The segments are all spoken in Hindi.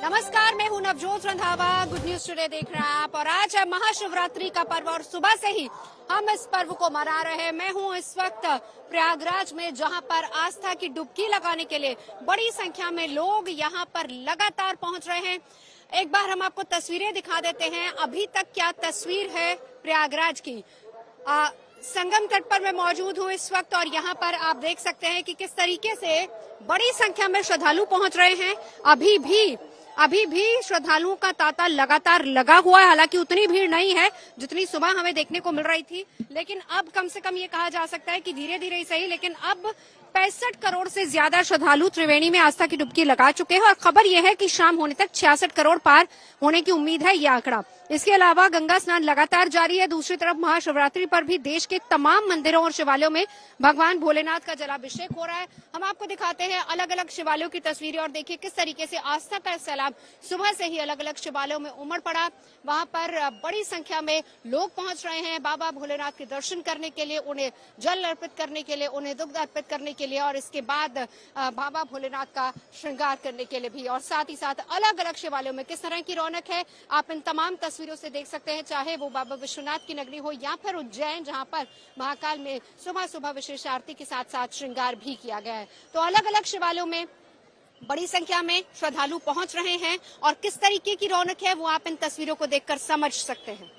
नमस्कार, मैं हूं Navjot Randhawa. Good news today देख रहे हैं आप और आज है महाशिवरात्रि का पर्व और सुबह से ही हम इस पर्व को मना रहे हैं। मैं हूं इस वक्त प्रयागराज में, जहां पर आस्था की डुबकी लगाने के लिए बड़ी संख्या में लोग यहां पर लगातार पहुंच रहे हैं। एक बार हम आपको तस्वीरें दिखा देते हैं। अभी तक क्या तस्वीर है प्रयागराज की। संगम तट पर मैं मौजूद हूं इस वक्त और यहाँ पर आप देख सकते हैं कि किस तरीके से बड़ी संख्या में श्रद्धालु पहुंच रहे हैं। अभी भी श्रद्धालुओं का तांता लगातार लगा हुआ है। हालांकि उतनी भीड़ नहीं है जितनी सुबह हमें देखने को मिल रही थी, लेकिन अब कम से कम ये कहा जा सकता है कि धीरे धीरे ही सही, लेकिन अब 65 करोड़ से ज्यादा श्रद्धालु त्रिवेणी में आस्था की डुबकी लगा चुके हैं और खबर यह है कि शाम होने तक 66 करोड़ पार होने की उम्मीद है यह आंकड़ा। इसके अलावा गंगा स्नान लगातार जारी है। दूसरी तरफ महाशिवरात्रि पर भी देश के तमाम मंदिरों और शिवालयों में भगवान भोलेनाथ का जलाभिषेक हो रहा है। हम आपको दिखाते हैं अलग अलग शिवालयों की तस्वीरें और देखिए किस तरीके से आस्था का सैलाब सुबह से ही अलग अलग शिवालयों में उमड़ पड़ा। वहां पर बड़ी संख्या में लोग पहुंच रहे हैं बाबा भोलेनाथ के दर्शन करने के लिए, उन्हें जल अर्पित करने के लिए, उन्हें दुग्ध अर्पित करने के लिए और इसके बाद बाबा भोलेनाथ का श्रृंगार करने के लिए भी। और साथ ही साथ अलग अलग शिवालयों में किस तरह की रौनक है आप इन तमाम तस्वीरों से देख सकते हैं, चाहे वो बाबा विश्वनाथ की नगरी हो या फिर उज्जैन, जहां पर महाकाल में सुबह सुबह विशेष आरती के साथ साथ श्रृंगार भी किया गया है। तो अलग अलग शिवालयों में बड़ी संख्या में श्रद्धालु पहुंच रहे हैं और किस तरीके की रौनक है वो आप इन तस्वीरों को देखकर समझ सकते हैं।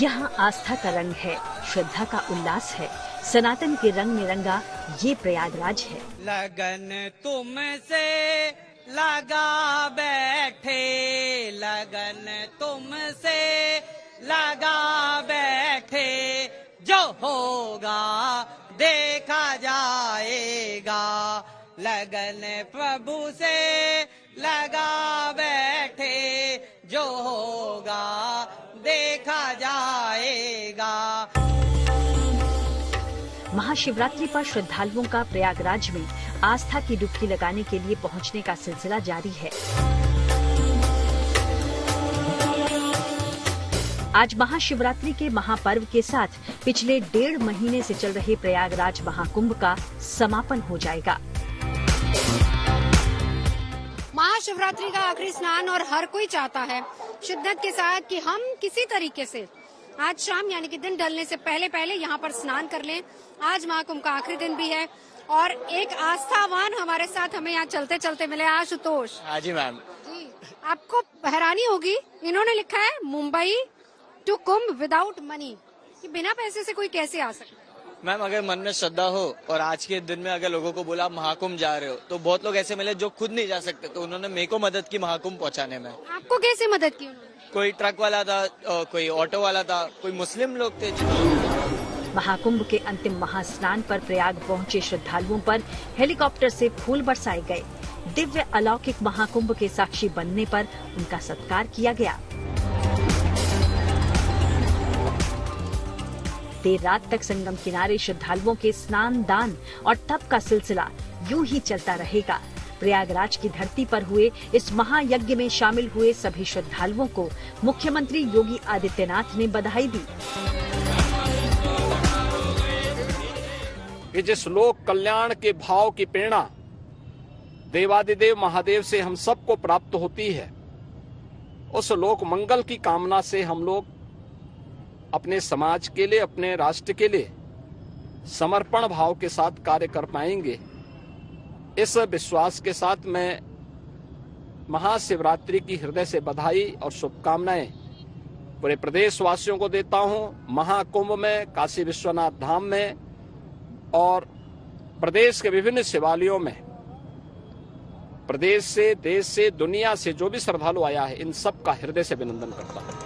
यहाँ आस्था का रंग है, श्रद्धा का उल्लास है, सनातन के रंग में रंगा ये प्रयागराज है। लगन तुमसे लगा बैठे, लगन तुमसे लगा बैठे, जो होगा देखा जाएगा। लगन प्रभु से लगा बैठे, जो होगा देखा जाएगा। महाशिवरात्रि पर श्रद्धालुओं का प्रयागराज में आस्था की डुबकी लगाने के लिए पहुंचने का सिलसिला जारी है। आज महाशिवरात्रि के महापर्व के साथ पिछले 1.5 महीने से चल रहे प्रयागराज महाकुंभ का समापन हो जाएगा। महाशिवरात्रि का आखिरी स्नान और हर कोई चाहता है शिद्दत के साथ कि हम किसी तरीके से आज शाम यानी कि दिन ढलने से पहले यहाँ पर स्नान कर लें। आज महाकुंभ का आखिरी दिन भी है और एक आस्थावान हमारे साथ हमें यहाँ चलते चलते मिले। आशुतोष। हाँ जी मैम। जी, आपको हैरानी होगी, इन्होंने लिखा है Mumbai to Kumbh without money, कि बिना पैसे से कोई कैसे आ सकता है। मैम, अगर मन में श्रद्धा हो और आज के दिन में अगर लोगों को बोला आप महाकुंभ जा रहे हो, तो बहुत लोग ऐसे मिले जो खुद नहीं जा सकते, तो उन्होंने मेरे को मदद की महाकुंभ पहुंचाने में। आपको कैसे मदद की उन्होंने? कोई ट्रक वाला था, कोई ऑटो वाला था, कोई मुस्लिम लोग थे। महाकुंभ के अंतिम महास्नान पर प्रयाग पहुंचे श्रद्धालुओं पर हेलीकॉप्टर से फूल बरसाए गए। दिव्य अलौकिक महाकुंभ के साक्षी बनने पर उनका सत्कार किया गया। देर रात तक संगम किनारे श्रद्धालुओं के स्नान, दान और तप का सिलसिला यूं ही चलता रहेगा। प्रयागराज की धरती पर हुए इस महायज्ञ में शामिल हुए सभी श्रद्धालुओं को मुख्यमंत्री योगी आदित्यनाथ ने बधाई दी। कि जिस लोक कल्याण के भाव की प्रेरणा देवादिदेव महादेव से हम सबको प्राप्त होती है, उस लोक मंगल की कामना से हम लोग अपने समाज के लिए, अपने राष्ट्र के लिए समर्पण भाव के साथ कार्य कर पाएंगे। इस विश्वास के साथ मैं महाशिवरात्रि की हृदय से बधाई और शुभकामनाएं पूरे प्रदेशवासियों को देता हूं। महाकुंभ में, काशी विश्वनाथ धाम में और प्रदेश के विभिन्न शिवालयों में प्रदेश से, देश से, दुनिया से जो भी श्रद्धालु आया है, इन सब का हृदय से अभिनंदन करता हूं।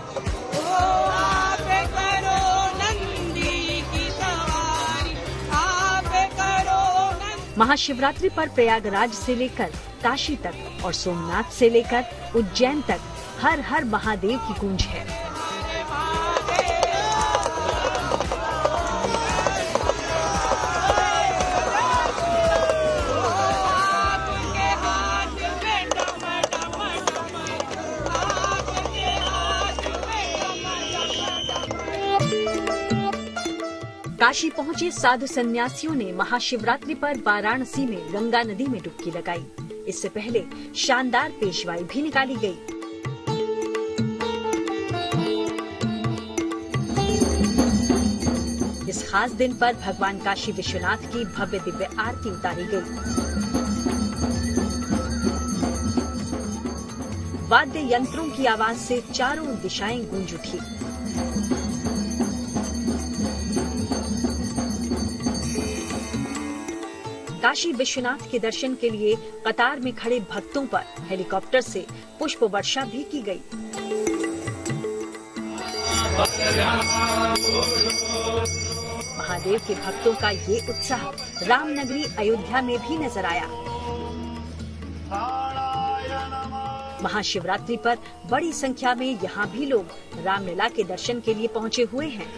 महाशिवरात्रि पर प्रयागराज से लेकर काशी तक और सोमनाथ से लेकर उज्जैन तक हर हर महादेव की गूंज है। काशी पहुंचे साधु संन्यासियों ने महाशिवरात्रि पर वाराणसी में गंगा नदी में डुबकी लगाई। इससे पहले शानदार पेशवाई भी निकाली गई। इस खास दिन पर भगवान काशी विश्वनाथ की भव्य दिव्य आरती उतारी गई। वाद्य यंत्रों की आवाज से चारों दिशाएं गूंज उठी। काशी विश्वनाथ के दर्शन के लिए कतार में खड़े भक्तों पर हेलीकॉप्टर से पुष्प वर्षा भी की गई। महादेव के भक्तों का ये उत्साह रामनगरी अयोध्या में भी नजर आया। महाशिवरात्रि पर बड़ी संख्या में यहाँ भी लोग रामलीला के दर्शन के लिए पहुँचे हुए हैं।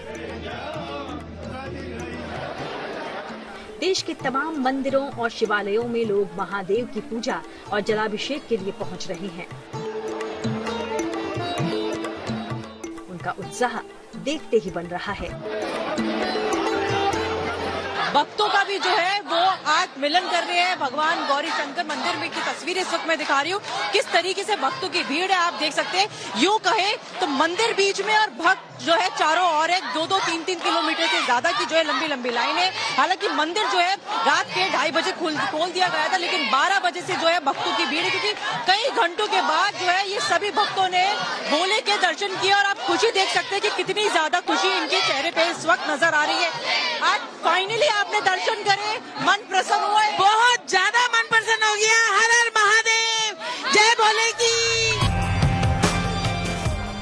देश के तमाम मंदिरों और शिवालयों में लोग महादेव की पूजा और जलाभिषेक के लिए पहुंच रहे हैं। उनका उत्साह देखते ही बन रहा है। भक्तों का भी जो है वो आज मिलन कर रहे हैं। भगवान गौरी शंकर मंदिर में की तस्वीर इस वक्त मैं दिखा रही हूँ, किस तरीके से भक्तों की भीड़ है आप देख सकते हैं। यूं कहे तो मंदिर बीच में और भक्त जो है चारों ओर है। 2-2, 3-3 किलोमीटर से ज्यादा की जो है लंबी लंबी लाइन है। हालांकि मंदिर जो है रात के 2:30 बजे खोल दिया गया था, लेकिन 12 बजे से जो है भक्तों की भीड़ है, क्योंकि कई घंटों के बाद जो है ये सभी भक्तों ने भोले के दर्शन किए। और आप खुशी देख सकते हैं कि कितनी ज्यादा खुशी इनके चेहरे पे इस वक्त नजर आ रही है। आज फाइनली आपने दर्शन करे, मन प्रसन्न हुआ है। बहुत ज्यादा मन प्रसन्न हो गया। हर हर महादेव, जय भोले की।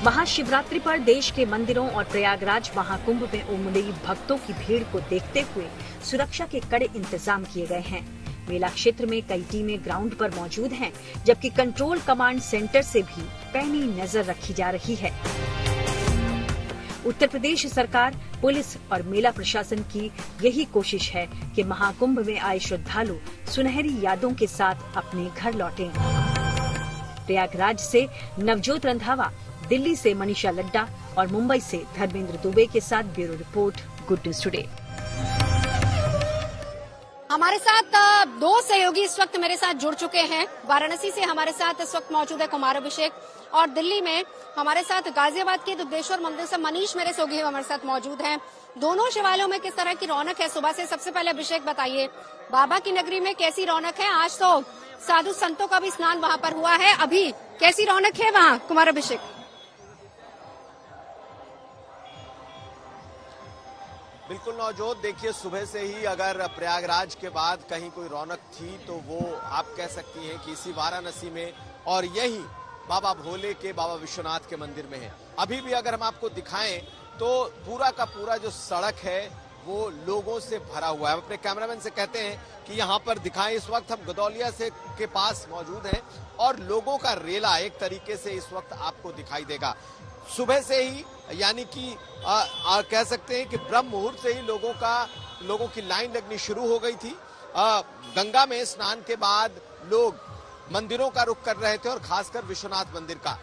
महाशिवरात्रि पर देश के मंदिरों और प्रयागराज महाकुंभ में उमड़ी भक्तों की भीड़ को देखते हुए सुरक्षा के कड़े इंतजाम किए गए हैं। मेला क्षेत्र में कई टीमें ग्राउंड पर मौजूद हैं, जबकि कंट्रोल कमांड सेंटर से भी पैनी नजर रखी जा रही है। उत्तर प्रदेश सरकार, पुलिस और मेला प्रशासन की यही कोशिश है कि महाकुंभ में आए श्रद्धालु सुनहरी यादों के साथ अपने घर लौटें। प्रयागराज से नवजोत रंधावा, दिल्ली से मनीषा लड्डा और मुंबई से धर्मेंद्र दुबे के साथ bureau report, good news today. हमारे साथ दो सहयोगी इस वक्त मेरे साथ जुड़ चुके हैं। वाराणसी से हमारे साथ इस वक्त मौजूद है कुमार अभिषेक, और दिल्ली में हमारे साथ गाजियाबाद के दुग्धेश्वर मंदिर से मनीष मेरे सहयोगी हमारे साथ मौजूद हैं। दोनों शिवालयों में किस तरह की रौनक है सुबह से? सबसे पहले अभिषेक बताइए, बाबा की नगरी में कैसी रौनक है? आज तो साधु संतों का भी स्नान वहाँ पर हुआ है, अभी कैसी रौनक है वहाँ? कुमार अभिषेक। बिल्कुल नवजोत, देखिए सुबह से ही अगर प्रयागराज के बाद कहीं कोई रौनक थी तो वो आप कह सकती हैं कि इसी वाराणसी में, और यही बाबा भोले के, बाबा विश्वनाथ के मंदिर में है। अभी भी अगर हम आपको दिखाएं तो पूरा का पूरा जो सड़क है वो लोगों से भरा हुआ है। हम अपने कैमरामैन से कहते हैं कि यहाँ पर दिखाएं। इस वक्त हम गदौलिया से के पास मौजूद हैं और लोगों का रेला एक तरीके से इस वक्त आपको दिखाई देगा। सुबह से ही, यानी कि कह सकते हैं कि ब्रह्म मुहूर्त से ही लोगों की लाइन लगनी शुरू हो गई थी। गंगा में स्नान के बाद लोग मंदिरों का रुख कर रहे थे, और खासकर विश्वनाथ मंदिर का।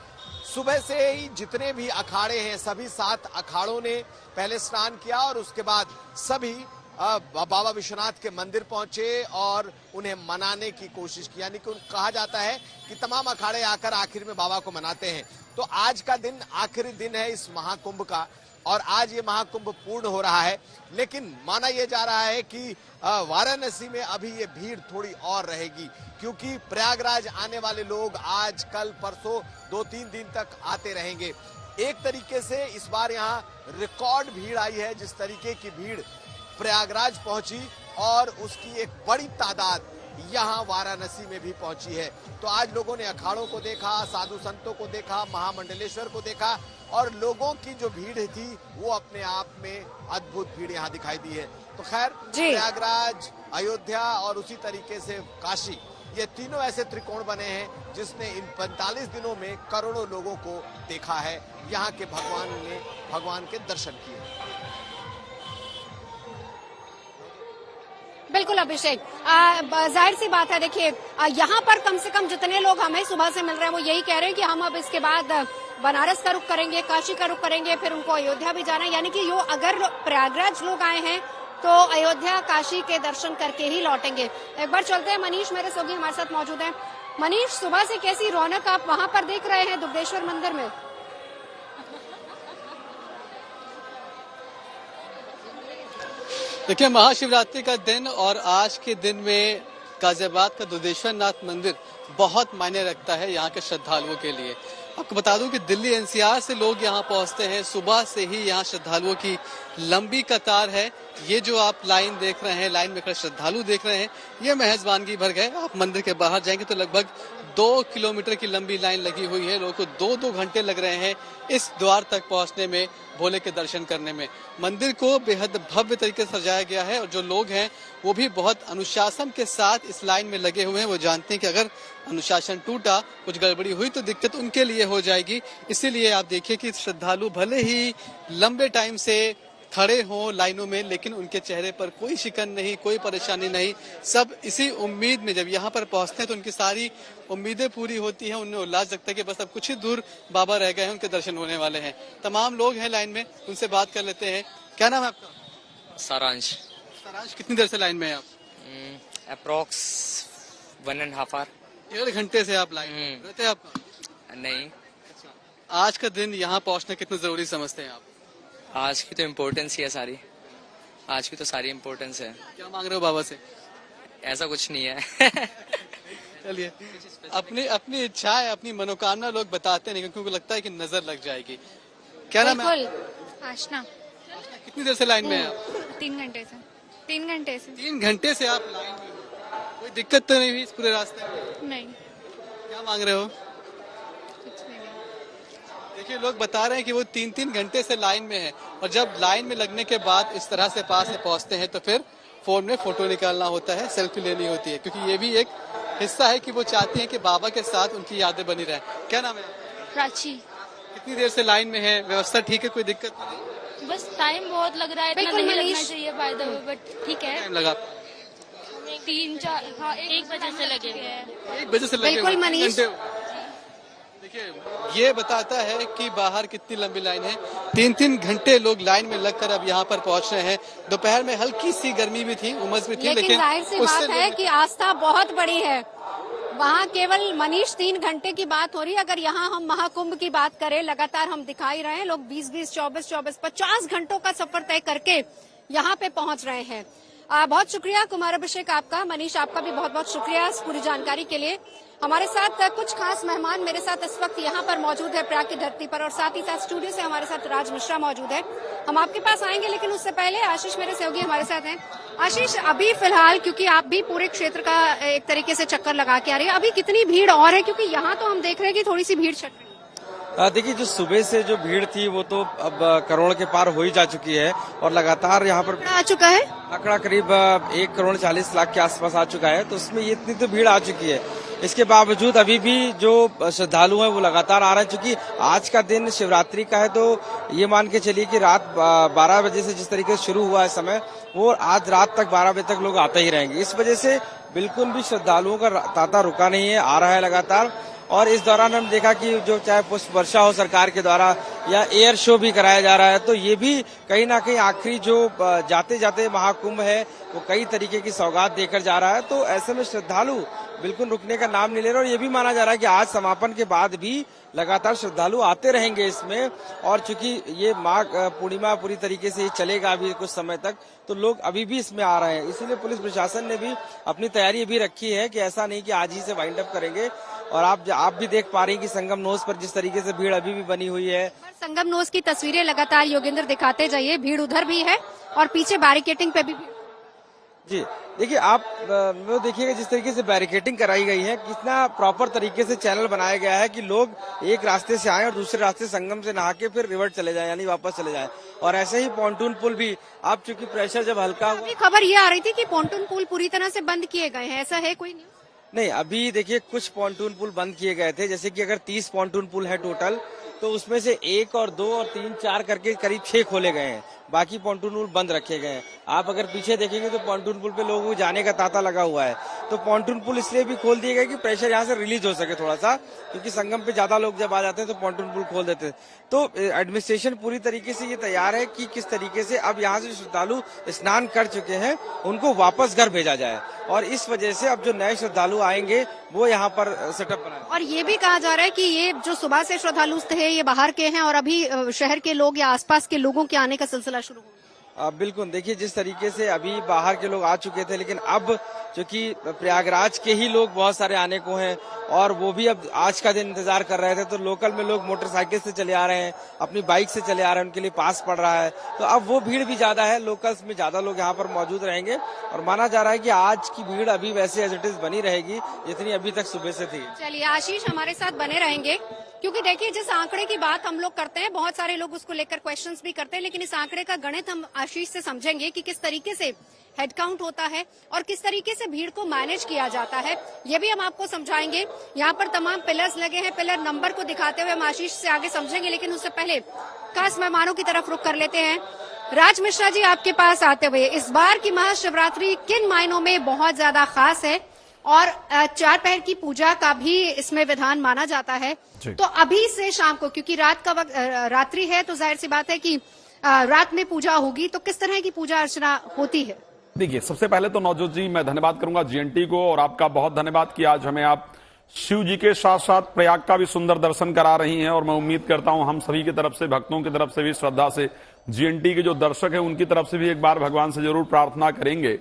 सुबह से ही जितने भी अखाड़े हैं, सभी 7 अखाड़ों ने पहले स्नान किया और उसके बाद सभी बाबा विश्वनाथ के मंदिर पहुंचे और उन्हें मनाने की कोशिश की। यानी कि कहा जाता है कि तमाम अखाड़े आकर आखिर में बाबा को मनाते हैं। तो आज का दिन आखिरी दिन है इस महाकुंभ का, और आज ये महाकुंभ पूर्ण हो रहा है। लेकिन माना यह जा रहा है कि वाराणसी में अभी ये भीड़ थोड़ी और रहेगी, क्योंकि प्रयागराज आने वाले लोग आज, कल, परसों 2-3 दिन तक आते रहेंगे। एक तरीके से इस बार यहाँ रिकॉर्ड भीड़ आई है। जिस तरीके की भीड़ प्रयागराज पहुंची और उसकी एक बड़ी तादाद यहाँ वाराणसी में भी पहुंची है। तो आज लोगों ने अखाड़ों को देखा, साधु संतों को देखा, महामंडलेश्वर को देखा, और लोगों की जो भीड़ थी वो अपने आप में अद्भुत भीड़ यहाँ दिखाई दी है। तो खैर, प्रयागराज, अयोध्या और उसी तरीके से काशी, ये तीनों ऐसे त्रिकोण बने हैं जिसने इन 45 दिनों में करोड़ों लोगों को देखा है, यहाँ के भगवान के दर्शन किए। बिल्कुल अभिषेक, जाहिर सी बात है, देखिए यहाँ पर कम से कम जितने लोग हमें सुबह से मिल रहे हैं वो यही कह रहे हैं कि हम अब इसके बाद बनारस का रुख करेंगे, काशी का रुख करेंगे, फिर उनको अयोध्या भी जाना है। यानी कि अगर प्रयागराज लोग आए हैं तो अयोध्या काशी के दर्शन करके ही लौटेंगे। एक बार चलते हैं, मनीष मेरे सहयोगी हमारे साथ मौजूद है। मनीष, सुबह से कैसी रौनक आप वहां पर देख रहे हैं दुग्धेश्वर मंदिर में? देखिए, महाशिवरात्रि का दिन और आज के दिन में गाजियाबाद का दुग्धेश्वर नाथ मंदिर बहुत मायने रखता है यहाँ के श्रद्धालुओं के लिए। आपको बता दूं कि दिल्ली एनसीआर से लोग यहाँ पहुँचते हैं। सुबह से ही यहाँ श्रद्धालुओं की लंबी कतार है। ये जो आप लाइन देख रहे हैं, लाइन में खड़े श्रद्धालु देख रहे हैं, ये मेहजबानगी भर गए। आप मंदिर के बाहर जाएंगे तो लगभग 2 किलोमीटर की लंबी लाइन लगी हुई है। लोगों को 2-2 घंटे लग रहे हैं इस द्वार तक पहुंचने में, भोले के दर्शन करने में। मंदिर को बेहद भव्य तरीके से सजाया गया है और जो लोग हैं वो भी बहुत अनुशासन के साथ इस लाइन में लगे हुए हैं। वो जानते हैं कि अगर अनुशासन टूटा, कुछ गड़बड़ी हुई तो दिक्कत उनके लिए हो जाएगी। इसीलिए आप देखिए कि श्रद्धालु भले ही लंबे टाइम से खड़े हों लाइनों में, लेकिन उनके चेहरे पर कोई शिकन नहीं, कोई परेशानी नहीं। सब इसी उम्मीद में जब यहाँ पर पहुँचते हैं तो उनकी सारी उम्मीदें पूरी होती हैं। उन्हें उल्लास लगता है कि बस अब कुछ ही दूर बाबा रह गए हैं, उनके दर्शन होने वाले हैं। तमाम लोग हैं लाइन में, उनसे बात कर लेते हैं। क्या नाम है आपका? सारांश। सारांश, कितनी देर से लाइन में है आप? Approx 1.5 our. 1.5 घंटे से आप लाइन में रहते हैं आप? नहीं। आज का दिन यहाँ पहुँचना कितना जरूरी समझते हैं आप? आज की तो इम्पोर्टेंस ही है सारी, आज की तो सारी इम्पोर्टेंस है। क्या मांग रहे हो बाबा से? ऐसा कुछ नहीं है। चलिए, अपनी अपनी इच्छा है, अपनी मनोकामना लोग बताते नहीं क्योंकि उनको लगता है कि नजर लग जाएगी। क्या नाम है? आशना। कितनी देर से लाइन में है आप? 3 घंटे से। 3 घंटे से। 3 घंटे से आप लाइन में हो। कोई दिक्कत तो नहीं हुई इस पूरे रास्ते में? नहीं। क्या मांग रहे हो? कुछ नहीं। देखिए, लोग बता रहे हैं कि वो 3-3 घंटे से लाइन में है और जब लाइन में लगने के बाद इस तरह से पास में पहुंचते हैं तो फिर फोन में फोटो निकालना होता है, सेल्फी लेनी होती है, क्योंकि ये भी एक हिस्सा है कि वो चाहती हैं कि बाबा के साथ उनकी यादें बनी रहें। क्या नाम है? प्राची। कितनी देर से लाइन में है? व्यवस्था ठीक है, कोई दिक्कत नहीं? बस टाइम बहुत लग रहा है, इतना नहीं लगना चाहिए बाय द वे, बट ठीक है। टाइम लगा? 3-4, हाँ 1 बजे से लगे हैं। 1 बजे से लगे? बिल्कुल मनीष। देखिए, ये बताता है कि बाहर कितनी लंबी लाइन है। 3-3 घंटे लोग लाइन में लगकर अब यहाँ पर पहुँच रहे हैं। दोपहर में हल्की सी गर्मी भी थी, उमस भी थी, लेकिन जाहिर सी बात है कि आस्था बहुत बड़ी है। वहाँ केवल मनीष 3 घंटे की बात हो रही है। अगर यहाँ हम महाकुंभ की बात करें, लगातार हम दिखाई रहे हैं, लोग 20-20, 24-24, 50 घंटों का सफर तय करके यहाँ पे पहुंच रहे हैं। बहुत शुक्रिया कुमार अभिषेक आपका। मनीष, आपका भी बहुत बहुत शुक्रिया इस पूरी जानकारी के लिए। हमारे साथ कुछ खास मेहमान मेरे साथ इस वक्त यहाँ पर मौजूद है प्रयाग की धरती पर, और साथ ही साथ स्टूडियो से हमारे साथ राज मिश्रा मौजूद है। हम आपके पास आएंगे, लेकिन उससे पहले आशीष मेरे सहयोगी हमारे साथ हैं। आशीष, अभी फिलहाल क्योंकि आप भी पूरे क्षेत्र का एक तरीके से चक्कर लगा के आ रहे हैं, अभी कितनी भीड़ और है? क्योंकि यहाँ तो हम देख रहे हैं कि थोड़ी सी भीड़ छट रही है। देखिए, जो सुबह से जो भीड़ थी वो तो अब करोड़ के पार हो ही जा चुकी है और लगातार यहाँ पर आ चुका है आंकड़ा करीब 1 करोड़ 40 लाख के आसपास आ चुका है। तो उसमें ये इतनी तो भीड़ आ चुकी है। इसके बावजूद अभी भी जो श्रद्धालु हैं वो लगातार आ रहे हैं। चूंकि आज का दिन शिवरात्रि का है तो ये मान के चलिए कि रात 12 बजे से जिस तरीके से शुरू हुआ है समय, वो आज रात तक 12 बजे तक लोग आते ही रहेंगे। इस वजह से बिल्कुल भी श्रद्धालुओं का तांता रुका नहीं है, आ रहा है लगातार। और इस दौरान हम देखा कि जो चाहे पुष्प वर्षा हो सरकार के द्वारा या एयर शो भी कराया जा रहा है, तो ये भी कहीं ना कहीं आखिरी जो जाते जाते महाकुंभ है वो कई तरीके की सौगात देकर जा रहा है। तो ऐसे में श्रद्धालु बिल्कुल रुकने का नाम नहीं ले रहे और ये भी माना जा रहा है कि आज समापन के बाद भी लगातार श्रद्धालु आते रहेंगे इसमें। और चूंकि ये माघ पूर्णिमा पूरी तरीके से चलेगा अभी कुछ समय तक, तो लोग अभी भी इसमें आ रहे हैं। इसीलिए पुलिस प्रशासन ने भी अपनी तैयारी भी रखी है कि ऐसा नहीं कि आज ही से वाइंड अप करेंगे। और आप भी देख पा रही हैं कि संगम नोज पर जिस तरीके से भीड़ अभी भी बनी हुई है। संगम नोज की तस्वीरें लगातार योगेंद्र दिखाते जाइए, भीड़ उधर भी है और पीछे बैरिकेटिंग पे भी भीड़। जी देखिए, आप वो देखिएगा जिस तरीके से बैरिकेटिंग कराई गई है, कितना प्रॉपर तरीके से चैनल बनाया गया है कि लोग एक रास्ते से आए और दूसरे रास्ते संगम से नहा के फिर रिवर्ट चले जाएं, यानी वापस चले जाएं। और ऐसे ही पॉन्टून पुल भी, आप चूंकि प्रेशर जब हल्का हुआ, खबर ये आ रही थी कि पॉन्टून पुल पूरी तरह से बंद किए गए हैं, ऐसा है कोई न्यूज़? नहीं, अभी देखिए कुछ पॉन्टून पुल बंद किए गए थे। जैसे कि अगर 30 पॉन्टून पुल है टोटल, तो उसमें से 1 और 2 और 3, 4 करके करीब 6 खोले गए हैं। बाकी पॉन्टून पुल बंद रखे गए हैं। आप अगर पीछे देखेंगे तो पॉन्टून पुल पे लोगों को जाने का तांता लगा हुआ है। तो पॉन्टून पुल इसलिए भी खोल दिए गए कि प्रेशर यहाँ से रिलीज हो सके थोड़ा सा, क्योंकि संगम पे ज्यादा लोग जब आ जाते हैं तो पॉन्टून पुल खोल देते हैं। तो एडमिनिस्ट्रेशन पूरी तरीके से ये तैयार है कि किस तरीके से अब यहाँ से श्रद्धालु स्नान कर चुके हैं उनको वापस घर भेजा जाए, और इस वजह से अब जो नए श्रद्धालु आएंगे वो यहाँ पर सेटअप बनाए। और ये भी कहा जा रहा है कि ये जो सुबह से श्रद्धालु थे ये बाहर के हैं और अभी शहर के लोग या आसपास के लोगों के आने का सिलसिला शुरू हो। बिल्कुल, देखिए जिस तरीके से अभी बाहर के लोग आ चुके थे, लेकिन अब क्योंकि प्रयागराज के ही लोग बहुत सारे आने को हैं और वो भी अब आज का दिन इंतजार कर रहे थे, तो लोकल में लोग मोटरसाइकिल से चले आ रहे हैं, अपनी बाइक से चले आ रहे हैं, उनके लिए पास पड़ रहा है। तो अब वो भीड़ भी ज्यादा है, लोकल्स में ज्यादा लोग यहाँ पर मौजूद रहेंगे और माना जा रहा है कि आज की भीड़ अभी वैसे एज इट इज बनी रहेगी जितनी अभी तक सुबह से थी। चलिए आशीष हमारे साथ बने रहेंगे, क्योंकि देखिए जिस आंकड़े की बात हम लोग करते हैं बहुत सारे लोग उसको लेकर क्वेश्चंस भी करते हैं, लेकिन इस आंकड़े का गणित हम आशीष से समझेंगे कि किस तरीके से हेड काउंट होता है और किस तरीके से भीड़ को मैनेज किया जाता है, ये भी हम आपको समझाएंगे। यहाँ पर तमाम पिलर्स लगे हैं, पिलर नंबर को दिखाते हुए हम आशीष से आगे समझेंगे, लेकिन उससे पहले खास मेहमानों की तरफ रुख कर लेते हैं। राज मिश्रा जी आपके पास आते हुए, इस बार की महाशिवरात्रि किन मायनों में बहुत ज्यादा खास है और 4 पहर की पूजा का भी इसमें विधान माना जाता है, तो अभी से शाम को, क्योंकि रात का वक्त रात्रि है तो जाहिर सी बात है कि रात में पूजा होगी, तो किस तरह की पूजा अर्चना होती है? देखिए, सबसे पहले तो नवजोत जी मैं धन्यवाद करूंगा जीएनटी को, और आपका बहुत धन्यवाद कि आज हमें आप शिव जी के साथ साथ प्रयाग का भी सुंदर दर्शन करा रही हैं। और मैं उम्मीद करता हूं हम सभी की तरफ से, भक्तों की तरफ से भी, श्रद्धा से जीएनटी के जो दर्शक हैं उनकी तरफ से भी एक बार भगवान से जरूर प्रार्थना करेंगे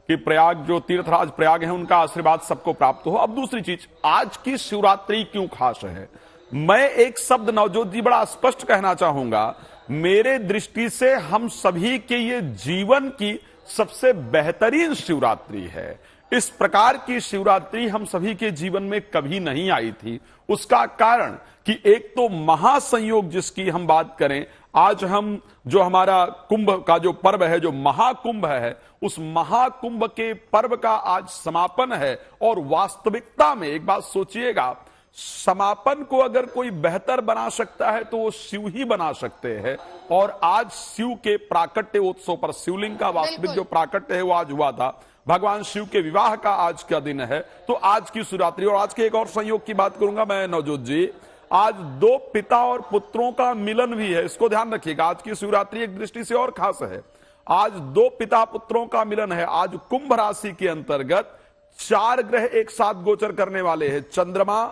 कि प्रयाग जो तीर्थराज प्रयाग है उनका आशीर्वाद सबको प्राप्त हो। अब दूसरी चीज, आज की शिवरात्रि क्यों खास है, मैं एक शब्द नवजोत जी बड़ा स्पष्ट कहना चाहूंगा। मेरे दृष्टि से हम सभी के ये जीवन की सबसे बेहतरीन शिवरात्रि है। इस प्रकार की शिवरात्रि हम सभी के जीवन में कभी नहीं आई थी। उसका कारण कि एक तो महासंयोग जिसकी हम बात करें, आज हम जो हमारा कुंभ का जो पर्व है, जो महाकुंभ है, उस महाकुंभ के पर्व का आज समापन है। और वास्तविकता में एक बात सोचिएगा, समापन को अगर कोई बेहतर बना सकता है तो वो शिव ही बना सकते हैं। और आज शिव के प्राकट्य उत्सव पर, शिवलिंग का वास्तविक जो प्राकट्य है वो आज हुआ था, भगवान शिव के विवाह का आज का दिन है। तो आज की शिवरात्रि, और आज के एक और संयोग की बात करूंगा मैं नवजोत जी, आज 2 पिता और पुत्रों का मिलन भी है, इसको ध्यान रखिएगा। आज की शिवरात्रि एक दृष्टि से और खास है, आज 2 पिता पुत्रों का मिलन है। आज कुंभ राशि के अंतर्गत 4 ग्रह एक साथ गोचर करने वाले हैं, चंद्रमा,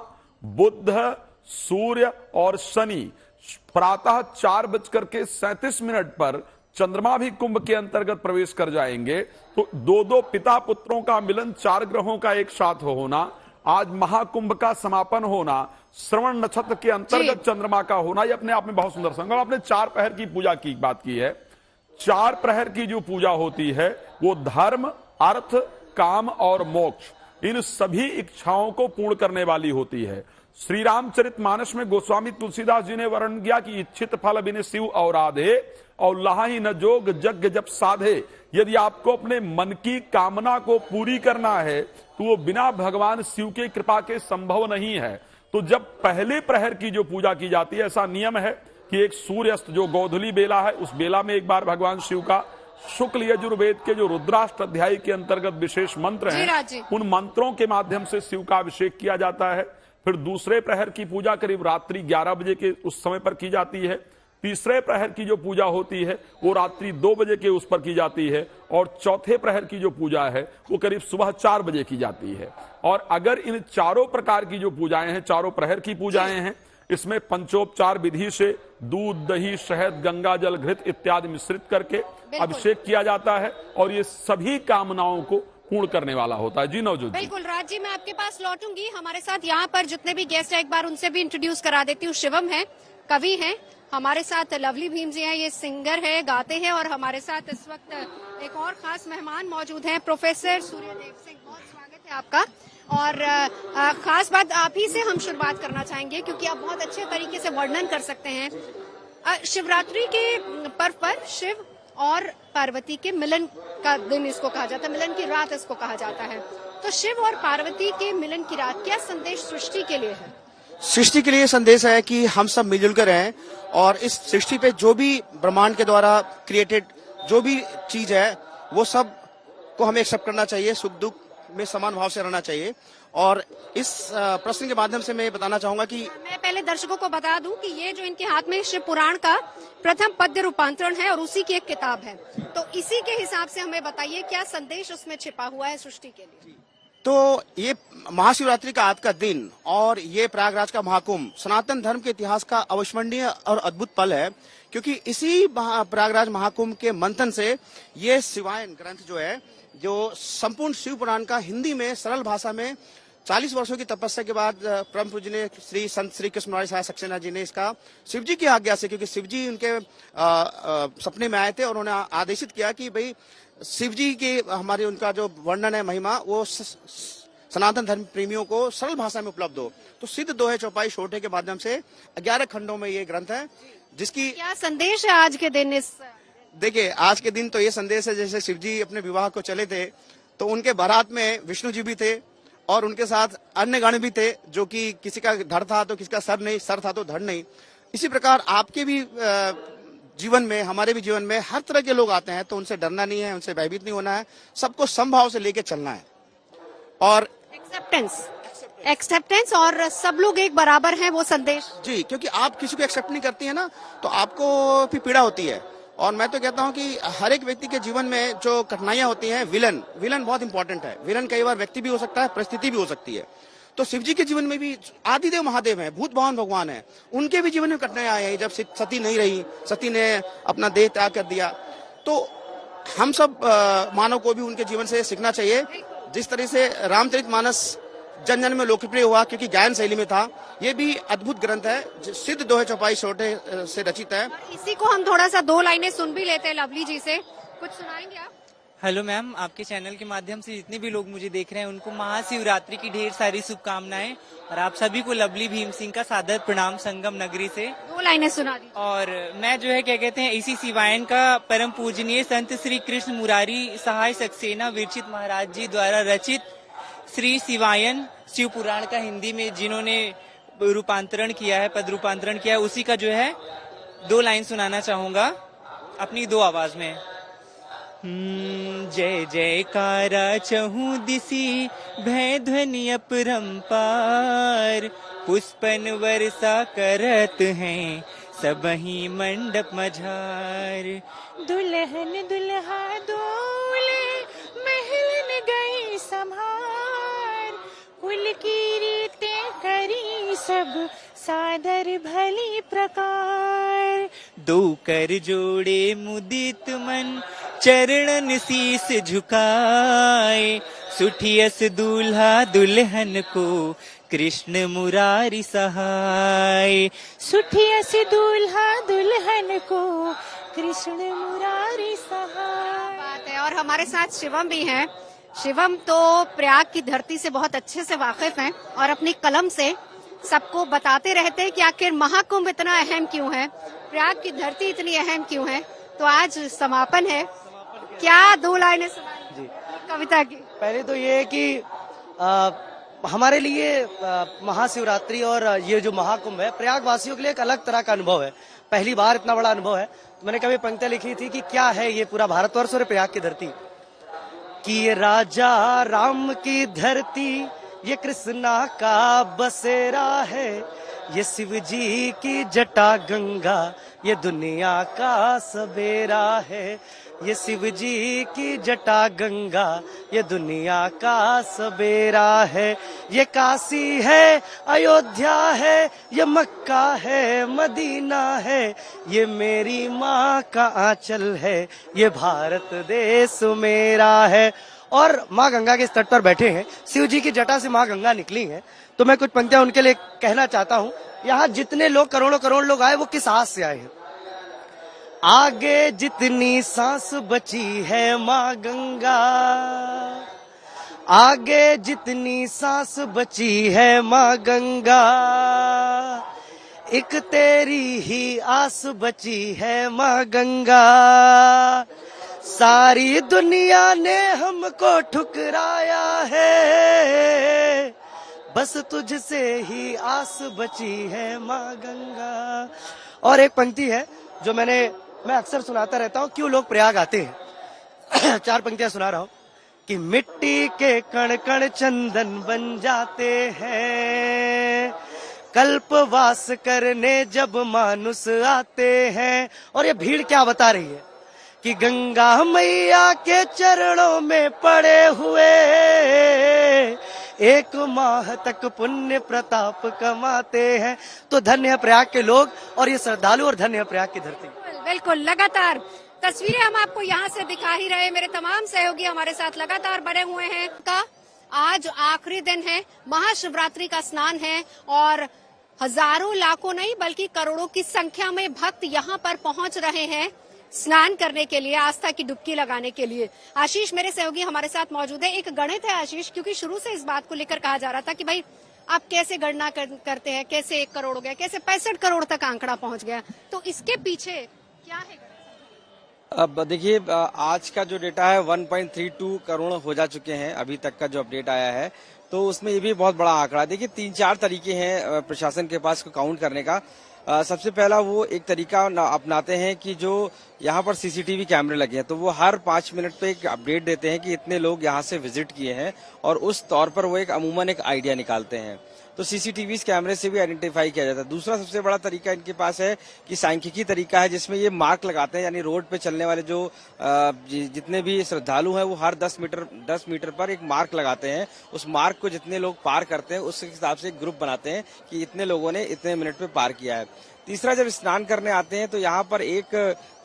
बुध, सूर्य और शनि। प्रातः 4:37 पर चंद्रमा भी कुंभ के अंतर्गत प्रवेश कर जाएंगे। तो 2 पिता पुत्रों का मिलन, 4 ग्रहों का एक साथ होना, आज महाकुंभ का समापन होना, श्रवण नक्षत्र के अंतर्गत चंद्रमा का होना, ये अपने आप में बहुत सुंदर संग। आपने 4 प्रहर की पूजा की बात की है। 4 प्रहर की जो पूजा होती है वो धर्म, अर्थ, काम और मोक्ष, इन सभी इच्छाओं को पूर्ण करने वाली होती है। श्री रामचरितमानस में गोस्वामी तुलसीदास जी ने वर्णन किया कि इच्छित फल बिन शिव और आधे और लाही न जोग जग जप साधे। यदि आपको अपने मन की कामना को पूरी करना है तो वो बिना भगवान शिव के कृपा के संभव नहीं है। तो जब पहले प्रहर की जो पूजा की जाती है, ऐसा नियम है कि एक सूर्यास्त जो गोधूली बेला है, उस बेला में एक बार भगवान शिव का शुक्ल यजुर्वेद के जो रुद्राष्ट अध्याय के अंतर्गत विशेष मंत्र हैं, उन मंत्रों के माध्यम से शिव का अभिषेक किया जाता है। फिर दूसरे प्रहर की पूजा करीब रात्रि 11 बजे के उस समय पर की जाती है। तीसरे प्रहर की जो पूजा होती है वो रात्रि 2 बजे के उस पर की जाती है। और चौथे प्रहर की जो पूजा है वो करीब सुबह 4 बजे की जाती है। और अगर इन चारों प्रकार की जो पूजाएं हैं, चारों प्रहर की पूजाएं हैं, इसमें पंचोपचार विधि से दूध, दही, शहद, गंगा जल, घृत इत्यादि मिश्रित करके अभिषेक किया जाता है। और ये सभी कामनाओं को पूर्ण करने वाला होता है। जी नवजोत, बिल्कुल राज जी, मैं आपके पास लौटूंगी। हमारे साथ यहाँ पर जितने भी गेस्ट हैं एक बार उनसे भी इंट्रोड्यूस करा देती हूँ। शिवम है, कवि हैं, हमारे साथ लवली भीम जी हैं, ये सिंगर है, गाते हैं। और हमारे साथ इस वक्त एक और खास मेहमान मौजूद हैं, प्रोफेसर सूर्यदेव सिंह। बहुत स्वागत है आपका। और खास बात आप ही से हम शुरुआत करना चाहेंगे क्योंकि आप बहुत अच्छे तरीके से वर्णन कर सकते हैं। शिवरात्रि के पर्व पर शिव और पार्वती के मिलन का दिन इसको कहा जाता है, मिलन की रात इसको कहा जाता है। तो शिव और पार्वती के मिलन की रात क्या संदेश सृष्टि के लिए है? सृष्टि के लिए संदेश है कि हम सब मिलजुल कर रहें और इस सृष्टि पे जो भी ब्रह्मांड के द्वारा क्रिएटेड जो भी चीज है वो सब को हमें एक्सेप्ट करना चाहिए, सुख दुख में समान भाव से रहना चाहिए। और इस प्रश्न के माध्यम से मैं बताना चाहूंगा कि मैं पहले दर्शकों को बता दूं कि ये जो इनके हाथ में शिव पुराण का प्रथम पद्य रूपांतरण है और उसी की एक किताब है, तो इसी के हिसाब से हमें बताइए क्या संदेश उसमें छिपा हुआ है सृष्टि के लिए। तो ये महाशिवरात्रि का आज का दिन और ये प्रयागराज का महाकुंभ सनातन धर्म के इतिहास का अविस्मरणीय और अद्भुत पल है, क्योंकि इसी प्रयागराज महाकुंभ के मंथन से ये शिवायन ग्रंथ जो है, जो संपूर्ण शिव पुराण का हिंदी में सरल भाषा में 40 वर्षों की तपस्या के बाद परम पूज्य ने श्री संत श्री कृष्ण मुरारी साहब सक्सेना जी ने इसका शिव जी की आज्ञा से, क्योंकि शिव जी उनके सपने में आए थे और उन्होंने आदेशित किया कि भाई शिव जी के हमारे उनका जो वर्णन है महिमा वो सनातन धर्म प्रेमियों को सरल भाषा में उपलब्ध हो। तो सिद्ध दोहे चौपाई छोटे के माध्यम से 11 खंडों में ये ग्रंथ है, जिसकी क्या संदेश है आज के दिन। इस देखिए आज के दिन तो ये संदेश है, जैसे शिव जी अपने विवाह को चले थे तो उनके बारात में विष्णु जी भी थे और उनके साथ अन्य गण भी थे, जो कि किसी का धड़ था तो किसी का सर नहीं, सर था तो धड़ नहीं। इसी प्रकार आपके भी जीवन में, हमारे भी जीवन में हर तरह के लोग आते हैं, तो उनसे डरना नहीं है, उनसे भयभीत नहीं होना है, सबको समभाव से लेके चलना है। और एक्सेप्टेंस और सब लोग एक बराबर हैं, वो संदेश जी, क्योंकि आप किसी को एक्सेप्ट नहीं करती है ना तो आपको भी पीड़ा होती है। और मैं तो कहता हूं कि हर एक व्यक्ति के जीवन में जो कठिनाइयां होती हैं, विलन बहुत इंपॉर्टेंट है। विलन कई बार व्यक्ति भी हो सकता है, परिस्थिति भी हो सकती है। तो शिव जी के जीवन में भी आदिदेव महादेव हैं, भूत भगवान भगवान है, उनके भी जीवन में कठिनाइयां आई है। जब सती नहीं रही, सती ने अपना देह त्याग कर दिया, तो हम सब मानव को भी उनके जीवन से सीखना चाहिए। जिस तरह से रामचरितमानस जन जन में लोकप्रिय हुआ क्योंकि गायन शैली में था, ये भी अद्भुत ग्रंथ है, सिद्ध दोहे चौपाई छोटे से रचित है। इसी को हम थोड़ा सा 2 लाइनें सुन भी लेते हैं लवली जी से, कुछ सुनाएंगे आप। हेलो मैम, आपके चैनल के माध्यम से जितने भी लोग मुझे देख रहे हैं उनको महाशिवरात्रि की ढेर सारी शुभकामनाएं और आप सभी को लवली भीम सिंह का सादर प्रणाम संगम नगरी से। 2 लाइनें सुना दी। और मैं जो है क्या कहते हैं, इसी शिवायन का परम पूजनीय संत श्री कृष्ण मुरारी सहाय सक्सेना विरचित महाराज जी द्वारा रचित श्री शिवायन शिव पुराण का हिंदी में जिन्होंने रूपांतरण किया है, पद रूपांतरण किया है, उसी का जो है 2 लाइन सुनाना चाहूंगा अपनी 2 आवाज में। जय जयकारा चहु दिसी भय ध्वनि अपरंपार, पुष्पन वर्षा करत हैं सबही मंडप मझार। दुल्हन दुल्हा डोले महलन गई संभार, कुल की रीतें करी सब सादर भली प्रकार। 2 कर जोड़े मुदित मन चरणन शीस झुकाए, सुठियस दूल्हा दुल्हन को कृष्ण मुरारी सहाय। सुठियस दूल्हा दुल्हन को कृष्ण मुरारी सहाय। बात है। और हमारे साथ शिवम भी हैं। शिवम तो प्रयाग की धरती से बहुत अच्छे से वाकिफ हैं और अपनी कलम से सबको बताते रहते हैं कि आखिर महाकुंभ इतना अहम क्यों है, प्रयाग की धरती इतनी अहम क्यों है। तो आज समापन है, क्या 2 लाइनें सुनाएंगे कविता की। पहले तो ये है कि हमारे लिए महाशिवरात्रि और ये जो महाकुंभ है प्रयाग वासियों के लिए एक अलग तरह का अनुभव है। पहली बार इतना बड़ा अनुभव है। तो मैंने कभी पंक्तियां लिखी थी कि क्या है ये पूरा भारतवर्ष और प्रयाग की धरती, कि ये राजा राम की धरती, ये कृष्णा का बसेरा है, ये शिव जी की जटा गंगा, ये दुनिया का सवेरा है। ये शिव जी की जटा गंगा, ये दुनिया का सवेरा है। ये काशी है, अयोध्या है, ये मक्का है, मदीना है, ये मेरी माँ का आंचल है, ये भारत देश मेरा है। और माँ गंगा के इस तट पर बैठे हैं, शिव जी की जटा से माँ गंगा निकली हैं। तो मैं कुछ पंक्तियां उनके लिए कहना चाहता हूँ। यहाँ जितने लोग करोड़ों लोग आए वो किस आस से आए हैं। आगे जितनी सांस बची है माँ गंगा, आगे जितनी सांस बची है माँ गंगा, एक तेरी ही आस बची है माँ गंगा। सारी दुनिया ने हमको ठुकराया है, बस तुझसे ही आस बची है माँ गंगा। और एक पंक्ति है जो मैं अक्सर सुनाता रहता हूँ, क्यों लोग प्रयाग आते हैं। 4 पंक्तियां सुना रहा हूँ कि मिट्टी के कण कण चंदन बन जाते हैं, कल्पवास करने जब मानुष आते हैं। और ये भीड़ क्या बता रही है कि गंगा मैया के चरणों में पड़े हुए 1 माह तक पुण्य प्रताप कमाते हैं। तो धन्य है प्रयाग के लोग और ये श्रद्धालु, और धन्य है प्रयाग की धरती। बिल्कुल, लगातार तस्वीरें हम आपको यहाँ से दिखा ही रहे। मेरे तमाम सहयोगी हमारे साथ लगातार बने हुए हैं। का आज आखिरी दिन है, महाशिवरात्रि का स्नान है और हजारों लाखों नहीं बल्कि करोड़ों की संख्या में भक्त यहाँ पर पहुंच रहे हैं स्नान करने के लिए, आस्था की डुबकी लगाने के लिए। आशीष मेरे सहयोगी हमारे साथ मौजूद है। एक गणित है आशीष, क्योंकि शुरू से इस बात को लेकर कहा जा रहा था कि भाई आप कैसे गणना करते हैं, कैसे 1 करोड़ हो गया, कैसे 65 करोड़ तक आंकड़ा पहुंच गया, तो इसके पीछे क्या है? अब देखिए, आज का जो डेटा है 1.32 करोड़ हो जा चुके हैं अभी तक का जो अपडेट आया है, तो उसमें ये भी बहुत बड़ा आंकड़ा। देखिए 3-4 तरीके हैं प्रशासन के पास को काउंट करने का। सबसे पहला वो एक तरीका अपनाते हैं कि जो यहाँ पर सीसीटीवी कैमरे लगे हैं तो वो हर 5 मिनट पे एक अपडेट देते हैं कि इतने लोग यहाँ से विजिट किए हैं, और उस तौर पर वो अमूमन एक आइडिया निकालते हैं। तो सीसीटीवी कैमरे से भी आइडेंटिफाई किया जाता है। दूसरा सबसे बड़ा तरीका इनके पास है कि सांख्यिकी तरीका है, जिसमें ये मार्क लगाते हैं, यानी रोड पे चलने वाले जो जितने भी श्रद्धालु हैं वो हर 10 मीटर पर एक मार्क लगाते हैं। उस मार्क को जितने लोग पार करते हैं उस हिसाब से एक ग्रुप बनाते हैं कि इतने लोगों ने इतने मिनट पे पार किया है। तीसरा, जब स्नान करने आते हैं तो यहाँ पर एक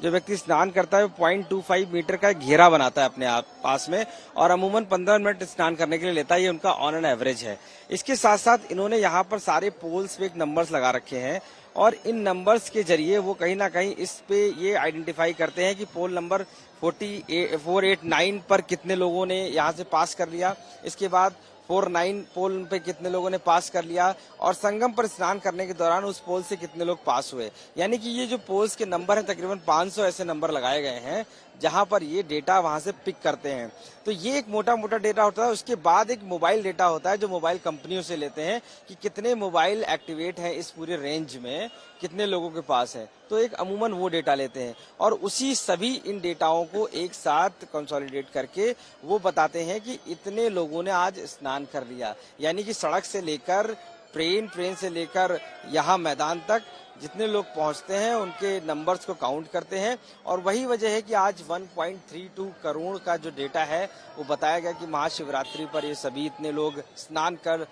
जो व्यक्ति स्नान करता है 0.25 मीटर का घेरा बनाता है अपने आप पास में, और अमूमन 15 मिनट स्नान करने के लिए लेता है। ये उनका ऑन एन एवरेज है। इसके साथ साथ इन्होंने यहाँ पर सारे पोल्स पे एक नंबर्स लगा रखे हैं, और इन नंबर्स के जरिए वो कहीं ना कहीं इस पे ये आइडेंटिफाई करते हैं कि पोल नंबर 489 पर कितने लोगों ने यहाँ से पास कर लिया, इसके बाद 49 पोल पे कितने लोगों ने पास कर लिया, और संगम पर स्नान करने के दौरान उस पोल से कितने लोग पास हुए। यानी कि ये जो पोल्स के नंबर हैं तकरीबन 500 ऐसे नंबर लगाए गए हैं जहां पर ये डेटा वहां से पिक करते हैं। तो ये एक मोटा मोटा डेटा होता है। उसके बाद एक मोबाइल डेटा होता है जो मोबाइल कंपनियों से लेते हैं कि कितने मोबाइल एक्टिवेट हैं इस पूरे रेंज में, कितने लोगों के पास है, तो एक अमूमन वो डेटा लेते हैं, और उसी सभी इन डेटाओं को एक साथ कंसोलिडेट करके वो बताते हैं कि इतने लोगों ने आज स्नान कर लिया। यानी कि सड़क से लेकर ट्रेन से लेकर यहाँ मैदान तक जितने लोग पहुंचते हैं उनके नंबर्स को काउंट करते हैं, और वही वजह है कि आज 1.32 करोड़ का जो डेटा है वो बताया गया कि महाशिवरात्रि पर ये सभी इतने लोग स्नान कर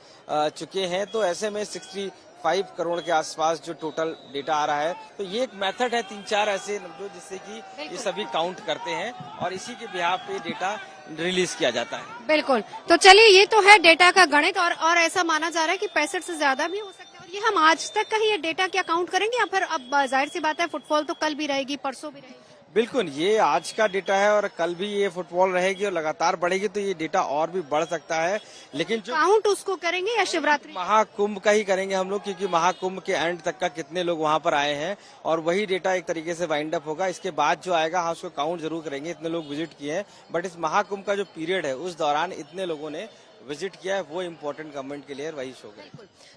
चुके हैं। तो ऐसे में 65 करोड़ के आसपास जो टोटल डेटा आ रहा है। तो ये एक मेथड है 3-4 ऐसे जिससे कि ये सभी काउंट करते हैं, और इसी के बिहाफ पे डेटा रिलीज किया जाता है। बिल्कुल, तो चलिए ये तो है डेटा का गणित, और ऐसा माना जा रहा है कि 65 से ज्यादा भी हो सकता है। और ये हम आज तक का ही ये डेटा क्या काउंट करेंगे, या फिर अब जाहिर सी बात है फुटफॉल तो कल भी रहेगी, परसों भी रहेगी? बिल्कुल, ये आज का डेटा है और कल भी ये फुटबॉल रहेगी और लगातार बढ़ेगी, तो ये डेटा और भी बढ़ सकता है। लेकिन जो काउंट उसको करेंगे या शिवरात्रि महाकुंभ का ही करेंगे हम लोग, क्योंकि महाकुंभ के एंड तक का कितने लोग वहां पर आए हैं, और वही डेटा एक तरीके से वाइंड अप होगा। इसके बाद जो आएगा हम उसको काउंट जरूर करेंगे, इतने लोग विजिट किए हैं, बट इस महाकुंभ का जो पीरियड है उस दौरान इतने लोगों ने विजिट किया है, वो इम्पोर्टेंट गवर्नमेंट के लिए वही शो है।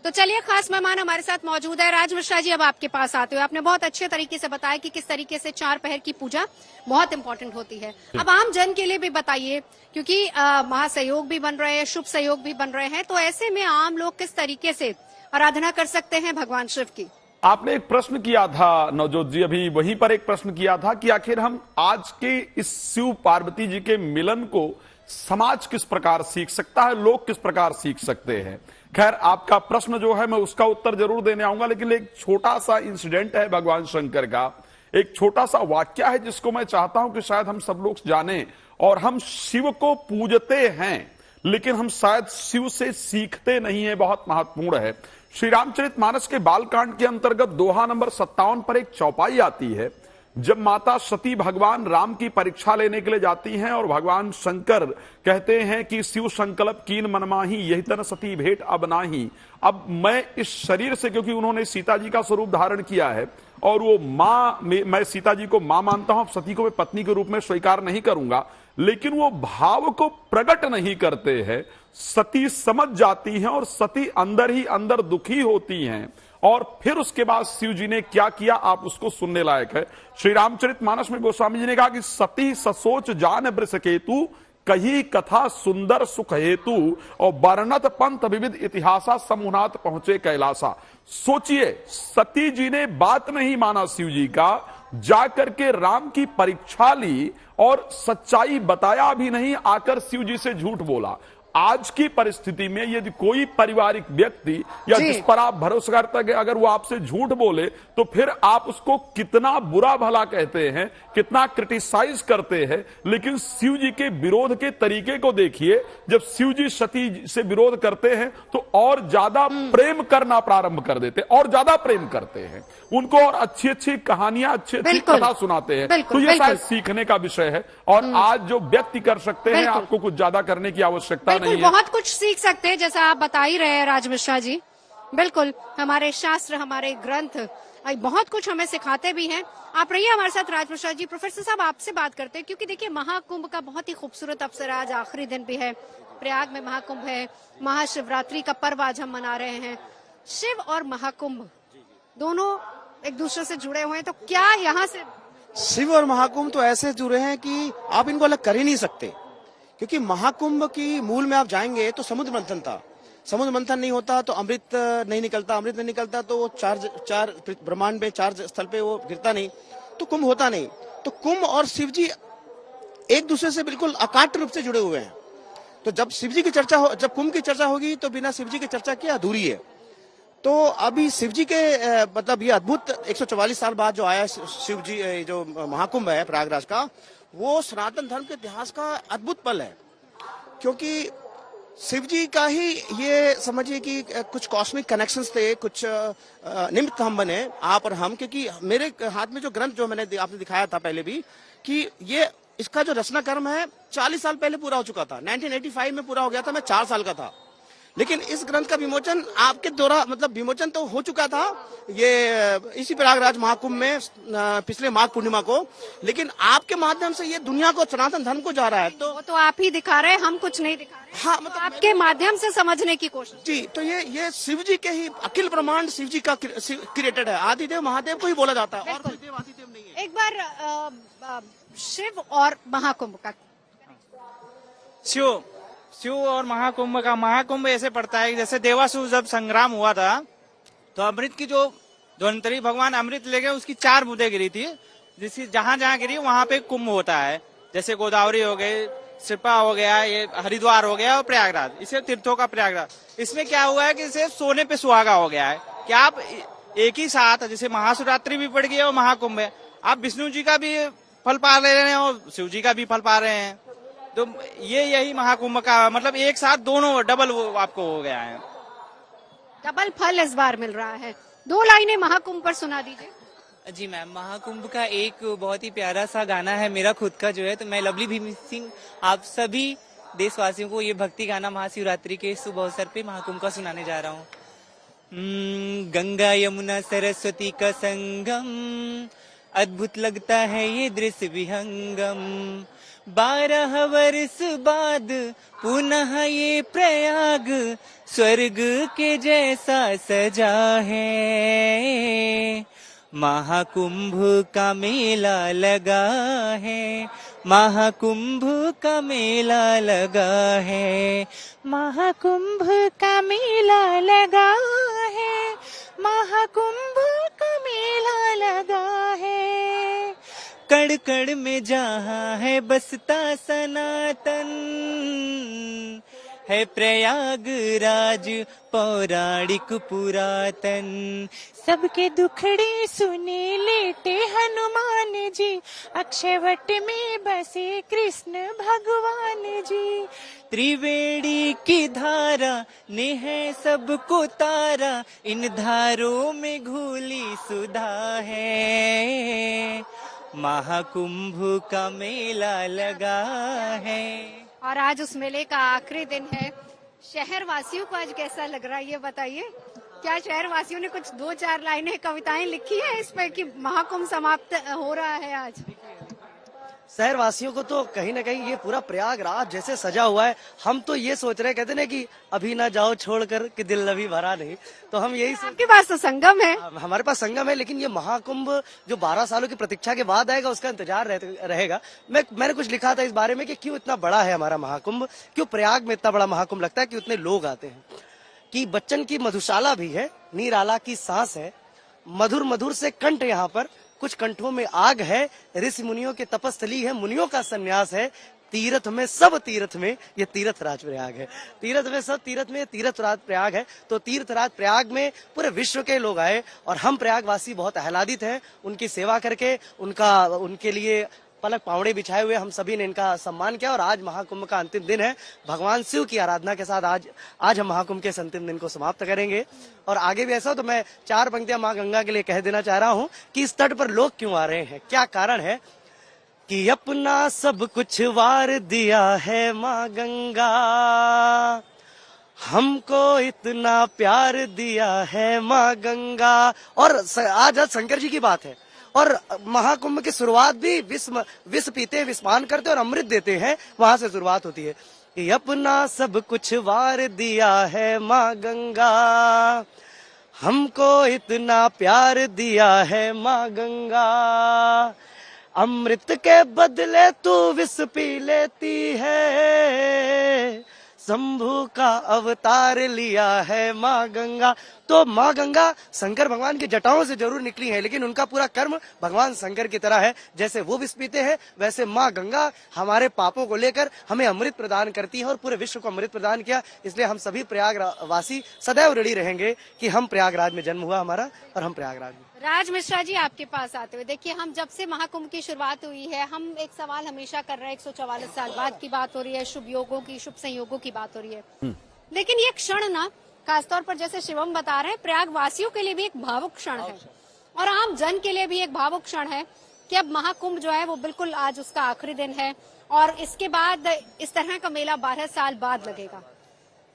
तो चलिए, खास मेहमान हमारे साथ मौजूद है। राज मिश्रा जी, अब आपके पास आते हुए आपने बहुत अच्छे तरीके से बताया कि किस तरीके से 4 पहर की पूजा बहुत इंपॉर्टेंट होती है। अब आम जन के लिए भी बताइए, क्योंकि महासहयोग भी बन रहे हैं, शुभ सहयोग भी बन रहे हैं, तो ऐसे में आम लोग किस तरीके से आराधना कर सकते हैं भगवान शिव की? आपने एक प्रश्न किया था नवजोत जी, अभी वहीं पर एक प्रश्न किया था कि आखिर हम आज के इस शिव पार्वती जी के मिलन को समाज किस प्रकार सीख सकता है, लोग किस प्रकार सीख सकते हैं। खैर, आपका प्रश्न जो है मैं उसका उत्तर जरूर देने आऊंगा, लेकिन एक छोटा सा इंसिडेंट है भगवान शंकर का, एक छोटा सा वाक्य है जिसको मैं चाहता हूं कि शायद हम सब लोग जाने। और हम शिव को पूजते हैं लेकिन हम शायद शिव से सीखते नहीं है, बहुत महत्वपूर्ण है। श्री रामचरितमानस के बालकांड के अंतर्गत दोहा नंबर 57 पर एक चौपाई आती है जब माता सती भगवान राम की परीक्षा लेने के लिए जाती हैं और भगवान शंकर कहते हैं कि शिव संकल्प कीन मनमाही यही तन सती भेंट अब नाही। अब मैं इस शरीर से, क्योंकि उन्होंने सीता जी का स्वरूप धारण किया है और वो माँ, मैं सीता जी को मां मानता हूं, सती को मैं पत्नी के रूप में स्वीकार नहीं करूंगा, लेकिन वो भाव को प्रकट नहीं करते हैं। सती समझ जाती हैं और सती अंदर ही अंदर दुखी होती हैं। और फिर उसके बाद शिव जी ने क्या किया, आप उसको सुनने लायक है। श्री रामचरितमानस में गोस्वामी जी ने कहा कि सती ससोच जान वृषकेतु कही कथा सुंदर सुख हेतु और वर्णत पंथ विविध इतिहासा समूहनाथ पहुंचे कैलासा। सोचिए, सती जी ने बात नहीं माना शिव जी का, जाकर के राम की परीक्षा ली और सच्चाई बताया भी नहीं, आकर शिव जी से झूठ बोला। आज की परिस्थिति में यदि कोई पारिवारिक व्यक्ति या जिस पर आप भरोसा करते हैं, अगर वो आपसे झूठ बोले तो फिर आप उसको कितना बुरा भला कहते हैं, कितना क्रिटिसाइज करते हैं। लेकिन शिव जी के विरोध के तरीके को देखिए, जब शिव जी सती से विरोध करते हैं तो और ज्यादा प्रेम करना प्रारंभ कर देते, और ज्यादा प्रेम करते हैं उनको, और अच्छी अच्छी कहानियां, अच्छी अच्छी कथा सुनाते हैं। तो ये शायद सीखने का विषय है, और आज जो व्यक्ति कर सकते हैं, आपको कुछ ज्यादा करने की आवश्यकता नहीं है। बहुत कुछ सीख सकते हैं, जैसा आप बता ही रहे हैं राज मिश्रा जी। बिल्कुल, हमारे शास्त्र, हमारे ग्रंथ बहुत कुछ हमें सिखाते भी हैं। आप रहिए हमारे साथ राज मिश्रा जी। प्रोफेसर साहब, आपसे बात करते हैं, क्योंकि देखिए महाकुंभ का बहुत ही खूबसूरत अवसर, आज आखिरी दिन भी है, प्रयाग में महाकुंभ है, महाशिवरात्रि का पर्व आज हम मना रहे हैं। शिव और महाकुंभ दोनों एक दूसरे से जुड़े हुए हैं, तो क्या यहाँ से शिव और महाकुंभ तो ऐसे जुड़े हैं कि आप इनको अलग कर ही नहीं सकते, क्योंकि महाकुंभ की मूल में आप जाएंगे तो समुद्र मंथन था। समुद्र मंथन नहीं होता तो अमृत नहीं निकलता, अमृत नहीं निकलता तो वो चार ब्रह्मांड में 4 स्थल पे वो गिरता नहीं, तो कुंभ होता नहीं। तो कुंभ और शिव जी एक दूसरे से बिल्कुल अकाट्य रूप से जुड़े हुए हैं। तो जब शिव जी की चर्चा हो, जब कुंभ की चर्चा होगी तो बिना शिव जी की चर्चा किए अधूरी है। तो अभी शिव जी के मतलब ये अद्भुत 144 साल बाद जो आया शिव जी, जो महाकुंभ है प्रयागराज का, वो सनातन धर्म के इतिहास का अद्भुत पल है। क्योंकि शिव जी का ही ये समझिए कि कुछ कॉस्मिक कनेक्शंस थे, कुछ निमित्त हम बने, आप और हम। क्योंकि मेरे हाथ में जो ग्रंथ जो मैंने आपने दिखाया था पहले भी, कि ये इसका जो रचना कर्म है 40 साल पहले पूरा हो चुका था। 1985 में पूरा हो गया था, मैं 4 साल का था। लेकिन इस ग्रंथ का विमोचन आपके द्वारा, मतलब विमोचन तो हो चुका था ये इसी प्रयागराज महाकुंभ में पिछले माघ पूर्णिमा को, लेकिन आपके माध्यम से ये दुनिया को, सनातन धर्म को जा रहा है। तो वो तो आप ही दिखा रहे हैं, हम कुछ नहीं दिखा रहे। हाँ, मतलब आपके माध्यम से समझने की कोशिश जी। तो ये शिव जी के ही अखिल ब्रह्मांड शिव जी का क्रिएटेड है। आदिदेव महादेव को ही बोला जाता है, और कोई देव आदिदेव नहीं है। एक बार शिव और महाकुंभ का, शिव और महाकुंभ का, महाकुंभ ऐसे पड़ता है जैसे देवासुर जब संग्राम हुआ था तो अमृत की जो धन्वंतरी भगवान अमृत ले गए, उसकी 4 बूंदें गिरी थी, जिसकी जहां जहां गिरी वहां पे कुंभ होता है। जैसे गोदावरी हो गई, सिरपा हो गया, ये हरिद्वार हो गया और प्रयागराज, इसे तीर्थों का प्रयागराज। इसमें क्या हुआ है कि इसे सोने पे सुहागा हो गया है कि आप एक ही साथ, जैसे महाशिवरात्रि भी पड़ गई है और महाकुंभ है, आप विष्णु जी का भी फल पा रहे हैं और शिव जी का भी फल पा रहे हैं। तो यही महाकुंभ का मतलब, एक साथ दोनों डबल आपको हो गया है, डबल फल इस बार मिल रहा है। 2 लाइनें महाकुंभ पर सुना दीजिए। जी मैम, महाकुंभ का एक बहुत ही प्यारा सा गाना है मेरा खुद का जो है, तो मैं लवली भीम सिंह आप सभी देशवासियों को ये भक्ति गाना महाशिवरात्रि के शुभ अवसर पे महाकुंभ का सुनाने जा रहा हूँ। गंगा यमुना सरस्वती का संगम, अद्भुत लगता है ये दृश्य विहंगम। 12 वर्ष बाद पुनः ये प्रयाग स्वर्ग के जैसा सजा है। महाकुंभ का मेला लगा है, महाकुंभ का मेला लगा है, महाकुंभ का मेला लगा है, महाकुंभ का मेला लगा है। कण कण में जहाँ है बसता सनातन, है प्रयागराज पौराणिक पुरातन। सबके दुखड़े सुने लेटे हनुमान जी, अक्षयवट में बसे कृष्ण भगवान जी। त्रिवेणी की धारा ने है सबको तारा, इन धारों में घुली सुधा है। महाकुंभ का मेला लगा है। और आज उस मेले का आखिरी दिन है। शहर वासियों को आज कैसा लग रहा है ये बताइए। क्या शहर वासियों ने कुछ 2-4 लाइनें कविताएं लिखी है इस पे कि महाकुंभ समाप्त हो रहा है आज? शहर वासियों को तो कहीं ना कहीं ये पूरा प्रयागराज जैसे सजा हुआ है। हम तो ये सोच रहे कहते ना कि अभी ना जाओ छोड़कर कि दिल अभी भरा नहीं, तो हम यही आपके पास तो संगम है। हमारे पास संगम है, लेकिन ये महाकुंभ जो 12 सालों की प्रतीक्षा के बाद आएगा उसका इंतजार रहेगा। मैंने कुछ लिखा था इस बारे में कि क्यों इतना बड़ा है हमारा महाकुंभ, क्यों प्रयाग में इतना बड़ा महाकुंभ लगता है, कि उतने लोग आते हैं। कि बच्चन की मधुशाला भी है, नीराला की सांस है, मधुर मधुर से कंठ यहाँ पर, कुछ कंठों में आग है, ऋषि मुनियों के तपस्थली है, मुनियों का संन्यास है, तीर्थ में सब तीर्थ में ये तीर्थराज प्रयाग है। तीर्थ में सब तीर्थ में तीर्थराज प्रयाग है। तो तीर्थराज प्रयाग में पूरे विश्व के लोग आए और हम प्रयागवासी बहुत आह्लादित हैं उनकी सेवा करके। उनके लिए पलक पावड़े बिछाए हुए हम सभी ने इनका सम्मान किया। और आज महाकुंभ का अंतिम दिन है। भगवान शिव की आराधना के साथ आज हम महाकुंभ के अंतिम दिन को समाप्त करेंगे। और आगे भी ऐसा हो तो मैं 4 पंक्तियां माँ गंगा के लिए कह देना चाह रहा हूँ कि इस तट पर लोग क्यों आ रहे हैं, क्या कारण है। कि अपना सब कुछ वार दिया है माँ गंगा, हमको इतना प्यार दिया है माँ गंगा। और आज शंकर जी की बात है। और महाकुंभ की शुरुआत भी विष पीते, विषपान करते और अमृत देते हैं, वहां से शुरुआत होती है। कि अपना सब कुछ वार दिया है माँ गंगा, हमको इतना प्यार दिया है माँ गंगा। अमृत के बदले तू विष पी लेती है, शंभु का अवतार लिया है माँ गंगा। तो माँ गंगा शंकर भगवान की जटाओं से जरूर निकली है, लेकिन उनका पूरा कर्म भगवान शंकर की तरह है। जैसे वो विष पीते हैं वैसे माँ गंगा हमारे पापों को लेकर हमें अमृत प्रदान करती है और पूरे विश्व को अमृत प्रदान किया। इसलिए हम सभी प्रयागवासी सदैव ऋणी रहेंगे कि हम प्रयागराज में जन्म हुआ हमारा और हम प्रयागराज में। राज मिश्रा जी आपके पास आते हुए, देखिए हम जब से महाकुंभ की शुरुआत हुई है हम एक सवाल हमेशा कर रहे हैं। 144 साल बाद की बात हो रही है, शुभ योगों की, शुभ संयोगों की बात हो रही है, लेकिन ये क्षण ना खासतौर पर जैसे शिवम बता रहे हैं प्रयाग वासियों के लिए भी एक भावुक क्षण है और आम जन के लिए भी एक भावुक क्षण है कि अब महाकुंभ जो है वो बिल्कुल आज उसका आखिरी दिन है और इसके बाद इस तरह का मेला 12 साल बाद लगेगा।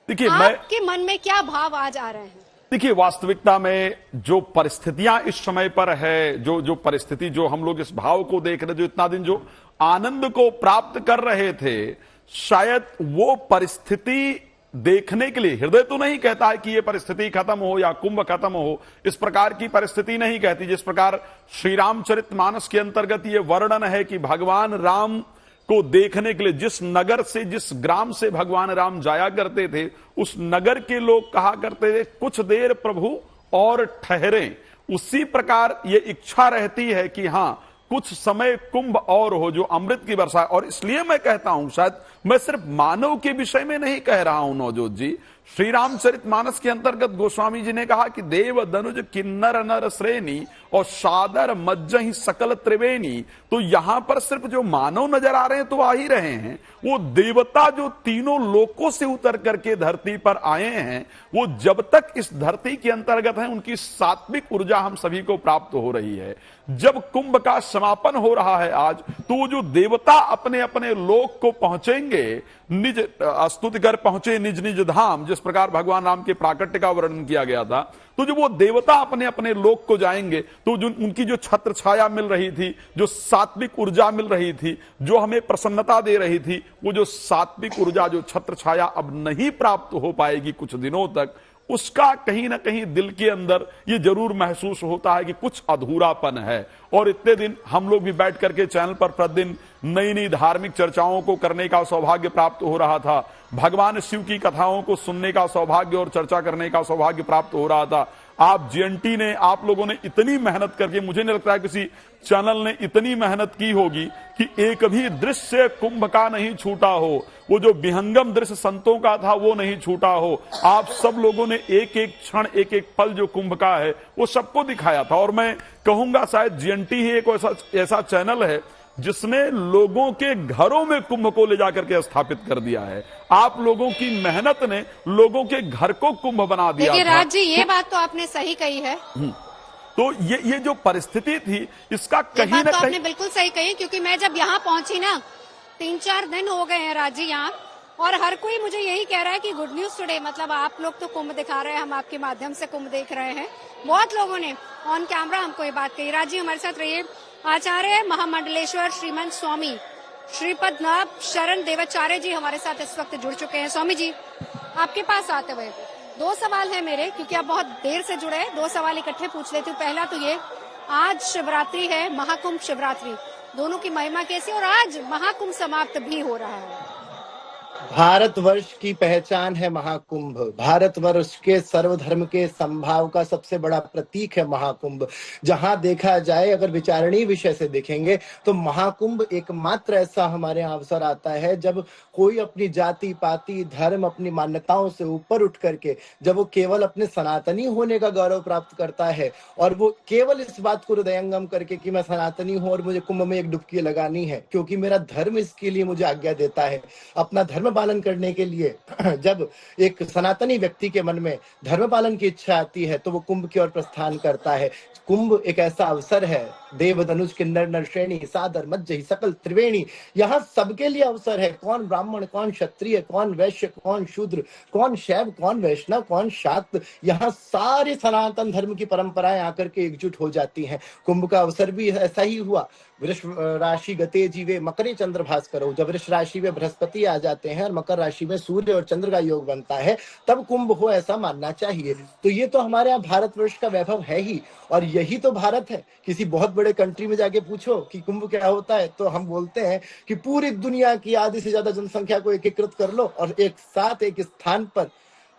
देखिए आपके मन में क्या भाव आज आ रहे हैं? देखिए वास्तविकता में जो परिस्थितियां इस समय पर है, जो परिस्थिति जो हम लोग इस भाव को देख रहे, जो इतना दिन जो आनंद को प्राप्त कर रहे थे, शायद वो परिस्थिति देखने के लिए हृदय तो नहीं कहता है कि ये परिस्थिति खत्म हो या कुंभ खत्म हो, इस प्रकार की परिस्थिति नहीं कहती। जिस प्रकार श्री रामचरितमानस के अंतर्गत ये वर्णन है कि भगवान राम को देखने के लिए जिस नगर से, जिस ग्राम से भगवान राम जाया करते थे, उस नगर के लोग कहा करते थे कुछ देर प्रभु और ठहरें। उसी प्रकार ये इच्छा रहती है कि हां कुछ समय कुंभ और हो, जो अमृत की वर्षा। और इसलिए मैं कहता हूं, शायद मैं सिर्फ मानव के विषय में नहीं कह रहा हूं नवजोत जी, श्री रामचरितमानस के अंतर्गत गोस्वामी जी ने कहा कि देव दनुज किन्नर नर श्रेणी और सादर मज्जहि सकल त्रिवेणी। तो यहां पर सिर्फ जो मानव नजर आ रहे हैं तो आ ही रहे हैं, वो देवता जो तीनों लोकों से उतर करके धरती पर आए हैं, वो जब तक इस धरती के अंतर्गत हैं उनकी सात्विक ऊर्जा हम सभी को प्राप्त हो रही है। जब कुंभ का समापन हो रहा है आज, तो वो जो देवता अपने अपने लोक को पहुंचेंगे, निज स्तुति कर पहुंचे निज निज धाम, जिस प्रकार भगवान राम के प्राकट्य का वर्णन किया गया था, तो जो वो देवता अपने अपने लोक को जाएंगे तो जो उनकी जो छत्र छाया मिल रही थी, जो सात्विक ऊर्जा मिल रही थी, जो हमें प्रसन्नता दे रही थी, वो जो सात्विक ऊर्जा, जो छत्र छाया अब नहीं प्राप्त हो पाएगी कुछ दिनों तक। उसका कहीं ना कहीं दिल के अंदर ये जरूर महसूस होता है कि कुछ अधूरापन है। और इतने दिन हम लोग भी बैठ करके चैनल पर प्रतिदिन नई नई धार्मिक चर्चाओं को करने का सौभाग्य प्राप्त हो रहा था, भगवान शिव की कथाओं को सुनने का सौभाग्य और चर्चा करने का सौभाग्य प्राप्त हो रहा था। आप जीएनटी ने, आप लोगों ने इतनी मेहनत करके, मुझे नहीं लगता है किसी चैनल ने इतनी मेहनत की होगी कि एक भी दृश्य कुंभ का नहीं छूटा हो, वो जो विहंगम दृश्य संतों का था वो नहीं छूटा हो। आप सब लोगों ने एक एक क्षण, एक एक पल जो कुंभ का है वो सबको दिखाया था। और मैं कहूंगा शायद जीएनटी ही एक ऐसा चैनल है जिसने लोगों के घरों में कुंभ को ले जाकर के स्थापित कर दिया है। आप लोगों की मेहनत ने लोगों के घर को कुंभ बना दिया। देखिए राज जी, ये बात तो आपने सही कही है तो ये जो परिस्थिति थी, इसका ये कहीं बात ना तो आपने कहीं बिल्कुल सही कही, क्योंकि मैं जब यहाँ पहुंची ना, 3-4 दिन हो गए हैं राजी यहाँ, और हर कोई मुझे यही कह रहा है कि गुड न्यूज टुडे, मतलब आप लोग तो कुंभ दिखा रहे हैं, हम आपके माध्यम से कुंभ देख रहे हैं। बहुत लोगों ने ऑन कैमरा हमको ये बात कही। राजी हमारे साथ रहिए। आचार्य महामंडलेश्वर श्रीमंत स्वामी श्रीपदनाभ शरण देवाचार्य जी हमारे साथ इस वक्त जुड़ चुके हैं। स्वामी जी, आपके पास आते हुए 2 सवाल है मेरे, क्योंकि आप बहुत देर से जुड़े हैं। 2 सवाल इकट्ठे पूछ लेती हूँ। पहला तो ये, आज शिवरात्रि है, महाकुंभ शिवरात्रि, दोनों की महिमा कैसी, और आज महाकुंभ समाप्त भी हो रहा है। भारतवर्ष की पहचान है महाकुंभ। भारतवर्ष के सर्वधर्म के संभाव का सबसे बड़ा प्रतीक है महाकुंभ। जहां देखा जाए, अगर विचारणीय विषय से देखेंगे तो महाकुंभ एकमात्र ऐसा हमारे यहाँ अवसर आता है जब कोई अपनी जाति पाति धर्म अपनी मान्यताओं से ऊपर उठ करके जब वो केवल अपने सनातनी होने का गौरव प्राप्त करता है, और वो केवल इस बात को हृदयंगम करके कि मैं सनातनी हूँ और मुझे कुंभ में एक डुबकी लगानी है क्योंकि मेरा धर्म इसके लिए मुझे आज्ञा देता है, अपना धर्म पालन करने के लिए जब एक सनातनी व्यक्ति के मन में धर्म पालन की इच्छा आती है तो वो कुंभ की ओर प्रस्थान करता है। कुंभ एक ऐसा अवसर है, देव धनुष किन्नर नरश्रेणी सादर मज्जहि सकल त्रिवेणी, यहाँ सबके लिए अवसर है। कौन ब्राह्मण, कौन क्षत्रिय, कौन वैश्य, कौन शूद्र, कौन शैव, कौन वैष्णव, कौन शाक्त, यहाँ सारे सनातन धर्म की परंपराएं आकर के एकजुट हो जाती हैं। कुंभ का अवसर भी ऐसा ही हुआ। वृष राशि गते जीवे मकरे चंद्र भास्करो, जब वृष राशि में बृहस्पति आ जाते हैं और मकर राशि में सूर्य और चंद्र का योग बनता है, तब कुंभ हो, ऐसा मानना चाहिए। तो ये तो हमारे यहाँ भारतवर्ष का वैभव है ही, और यही तो भारत है। किसी बहुत बड़े कंट्री में जाके पूछो कि कुंभ क्या होता है, तो हम बोलते हैं कि पूरी दुनिया की आधी से ज्यादा जनसंख्या को एकीकृत कर लो और एक साथ एक स्थान पर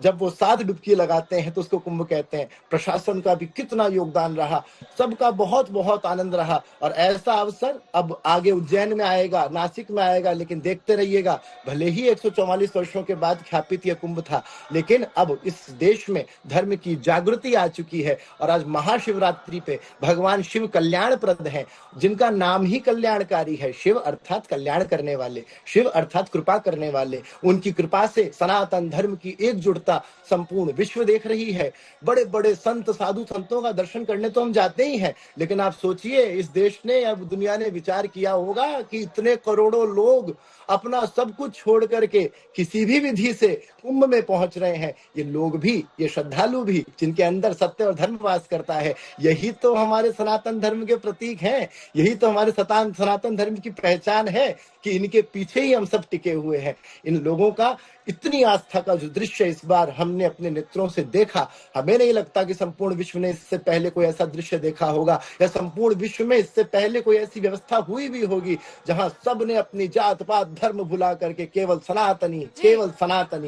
जब वो 7 डुबकी लगाते हैं तो उसको कुंभ कहते हैं। प्रशासन का भी कितना योगदान रहा, सबका बहुत बहुत आनंद रहा, और ऐसा अवसर अब आगे उज्जैन में आएगा, नासिक में आएगा, लेकिन देखते रहिएगा, भले ही 144 वर्षों के बाद ख्यापित यह कुंभ था, लेकिन अब इस देश में धर्म की जागृति आ चुकी है। और आज महाशिवरात्रि पे भगवान शिव कल्याणप्रद हैं, जिनका नाम ही कल्याणकारी है। शिव अर्थात कल्याण करने वाले, शिव अर्थात कृपा करने वाले। उनकी कृपा से सनातन धर्म की एकजुटता संपूर्ण विश्व देख रही है। बड़े बड़े संत साधु संतों का दर्शन करने तो हम जाते ही हैं, लेकिन आप सोचिए, इस देश ने, अब दुनिया ने विचार किया होगा कि इतने करोड़ों लोग अपना सब कुछ छोड़ करके किसी भी विधि से कुंभ में पहुंच रहे हैं। ये लोग भी, ये श्रद्धालु भी, जिनके अंदर सत्य और धर्म वास करता है, यही तो हमारे सनातन धर्म के प्रतीक हैं। यही तो हमारे सनातन धर्म की पहचान है कि इनके पीछे ही हम सब टिके हुए हैं। इन लोगों का इतनी आस्था का जो दृश्य इस बार हमने अपने नेत्रों से देखा, हमें नहीं लगता कि संपूर्ण विश्व ने इससे पहले कोई ऐसा दृश्य देखा होगा, या संपूर्ण विश्व में इससे पहले कोई ऐसी व्यवस्था हुई भी होगी जहां सब ने अपनी जात पात धर्म भुला करके केवल सनातनी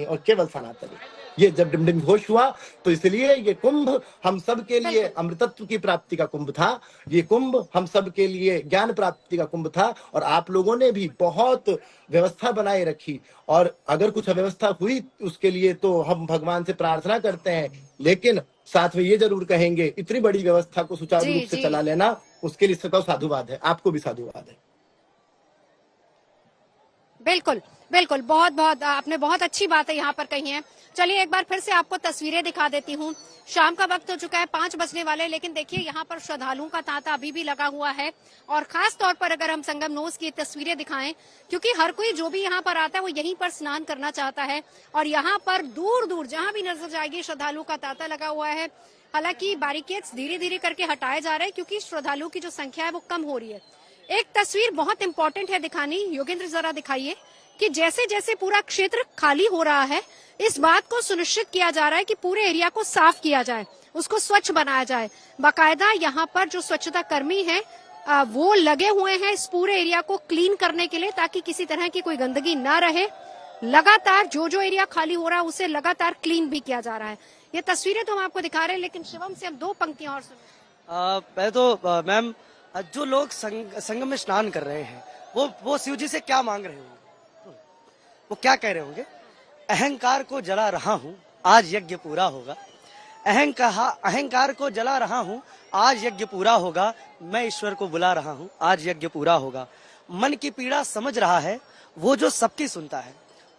और केवल सनातनी, ये जब डिमडिम घोष हुआ, तो इसलिए ये कुंभ हम सब के लिए अमृतत्व की प्राप्ति का कुंभ था। ये कुंभ हम सब के लिए ज्ञान प्राप्ति का कुंभ था, और आप लोगों ने भी बहुत व्यवस्था बनाए रखी। और अगर कुछ अव्यवस्था हुई उसके लिए तो हम भगवान से प्रार्थना करते हैं, लेकिन साथ में ये जरूर कहेंगे, इतनी बड़ी व्यवस्था को सुचारू रूप से चला लेना, उसके लिए सबका साधुवाद है। आपको भी साधुवाद है। बिल्कुल बिल्कुल, बहुत बहुत आपने बहुत अच्छी बातें यहाँ पर कही हैं। चलिए एक बार फिर से आपको तस्वीरें दिखा देती हूँ। शाम का वक्त हो चुका है, 5 बजने वाले, लेकिन देखिए यहाँ पर श्रद्धालुओं का तांता अभी भी लगा हुआ है। और खास तौर पर अगर हम संगम नोस की तस्वीरें दिखाएं, क्योंकि हर कोई जो भी यहाँ पर आता है वो यहीं पर स्नान करना चाहता है, और यहाँ पर दूर दूर जहाँ भी नजर जाएगी श्रद्धालुओं का तांता लगा हुआ है। हालांकि बैरिकेड्स धीरे धीरे करके हटाए जा रहे हैं, क्योंकि श्रद्धालुओं की जो संख्या है वो कम हो रही है। एक तस्वीर बहुत इंपॉर्टेंट है दिखानी, योगेंद्र जरा दिखाइए, कि जैसे जैसे पूरा क्षेत्र खाली हो रहा है, इस बात को सुनिश्चित किया जा रहा है कि पूरे एरिया को साफ किया जाए, उसको स्वच्छ बनाया जाए। बाकायदा यहाँ पर जो स्वच्छता कर्मी हैं वो लगे हुए हैं इस पूरे एरिया को क्लीन करने के लिए, ताकि किसी तरह की कोई गंदगी ना रहे। लगातार जो एरिया खाली हो रहा है उसे लगातार क्लीन भी किया जा रहा है। ये तस्वीरें तो हम आपको दिखा रहे हैं, लेकिन शिवम से हम 2 पंक्तियां और सुन। पहले तो मैम, जो लोग संगम में स्नान कर रहे हैं वो शिव जी से क्या मांग रहे होंगे, वो क्या कह रहे होंगे? अहंकार को जला रहा हूँ, आज यज्ञ पूरा होगा। अहंकार को जला रहा हूँ, आज यज्ञ पूरा होगा। मैं ईश्वर को बुला रहा हूँ, आज यज्ञ पूरा होगा। मन की पीड़ा समझ रहा है वो जो सबकी सुनता है,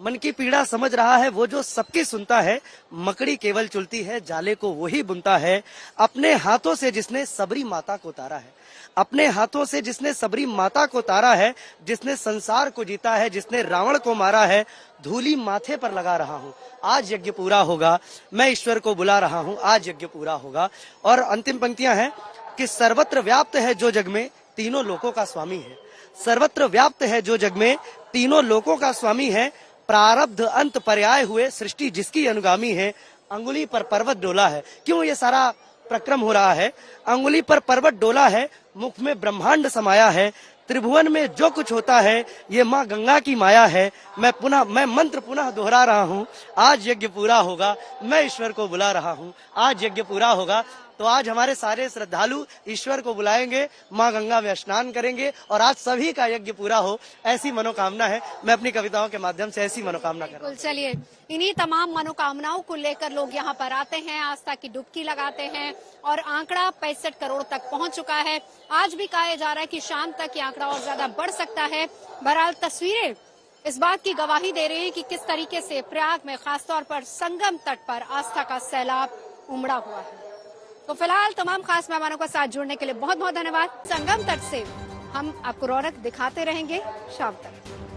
मन की पीड़ा समझ रहा है वो जो सबकी सुनता है। मकड़ी केवल चुलती है, जाले को वही बुनता है। अपने हाथों से जिसने सबरी माता को तारा है, अपने हाथों से जिसने सबरी माता को तारा है, जिसने संसार को जीता है, जिसने रावण को मारा है, धूली माथे पर लगा रहा हूँ, आज यज्ञ पूरा होगा। मैं ईश्वर को बुला रहा हूँ, आज यज्ञ पूरा होगा। और अंतिम पंक्तियां हैं कि सर्वत्र व्याप्त है जो जग में, तीनों लोकों का स्वामी है। सर्वत्र व्याप्त है जो जग में, तीनों लोकों का स्वामी है। प्रारब्ध अंत पर्याय हुए, सृष्टि जिसकी अनुगामी है। अंगुली पर पर्वत डोला है। क्यों ये सारा प्रक्रम हो रहा है? अंगुली पर पर्वत डोला है, मुख में ब्रह्मांड समाया है। त्रिभुवन में जो कुछ होता है ये माँ गंगा की माया है। मैं मंत्र पुनः दोहरा रहा हूँ, आज यज्ञ पूरा होगा। मैं ईश्वर को बुला रहा हूँ, आज यज्ञ पूरा होगा। तो आज हमारे सारे श्रद्धालु ईश्वर को बुलाएंगे, माँ गंगा में स्नान करेंगे और आज सभी का यज्ञ पूरा हो, ऐसी मनोकामना है। मैं अपनी कविताओं के माध्यम से ऐसी मनोकामना कर रहा हूँ। चलिए, इन्हीं तमाम मनोकामनाओं को लेकर लोग यहाँ पर आते हैं, आस्था की डुबकी लगाते हैं और आंकड़ा 65 करोड़ तक पहुंच चुका है। आज भी कहा जा रहा है कि शाम तक ये आंकड़ा और ज्यादा बढ़ सकता है। बहरहाल तस्वीरें इस बात की गवाही दे रही है कि किस तरीके से प्रयाग में खासतौर पर संगम तट पर आस्था का सैलाब उमड़ा हुआ है। तो फिलहाल तमाम खास मेहमानों का साथ जुड़ने के लिए बहुत बहुत धन्यवाद। संगम तट से हम आपको रौनक दिखाते रहेंगे शाम तक।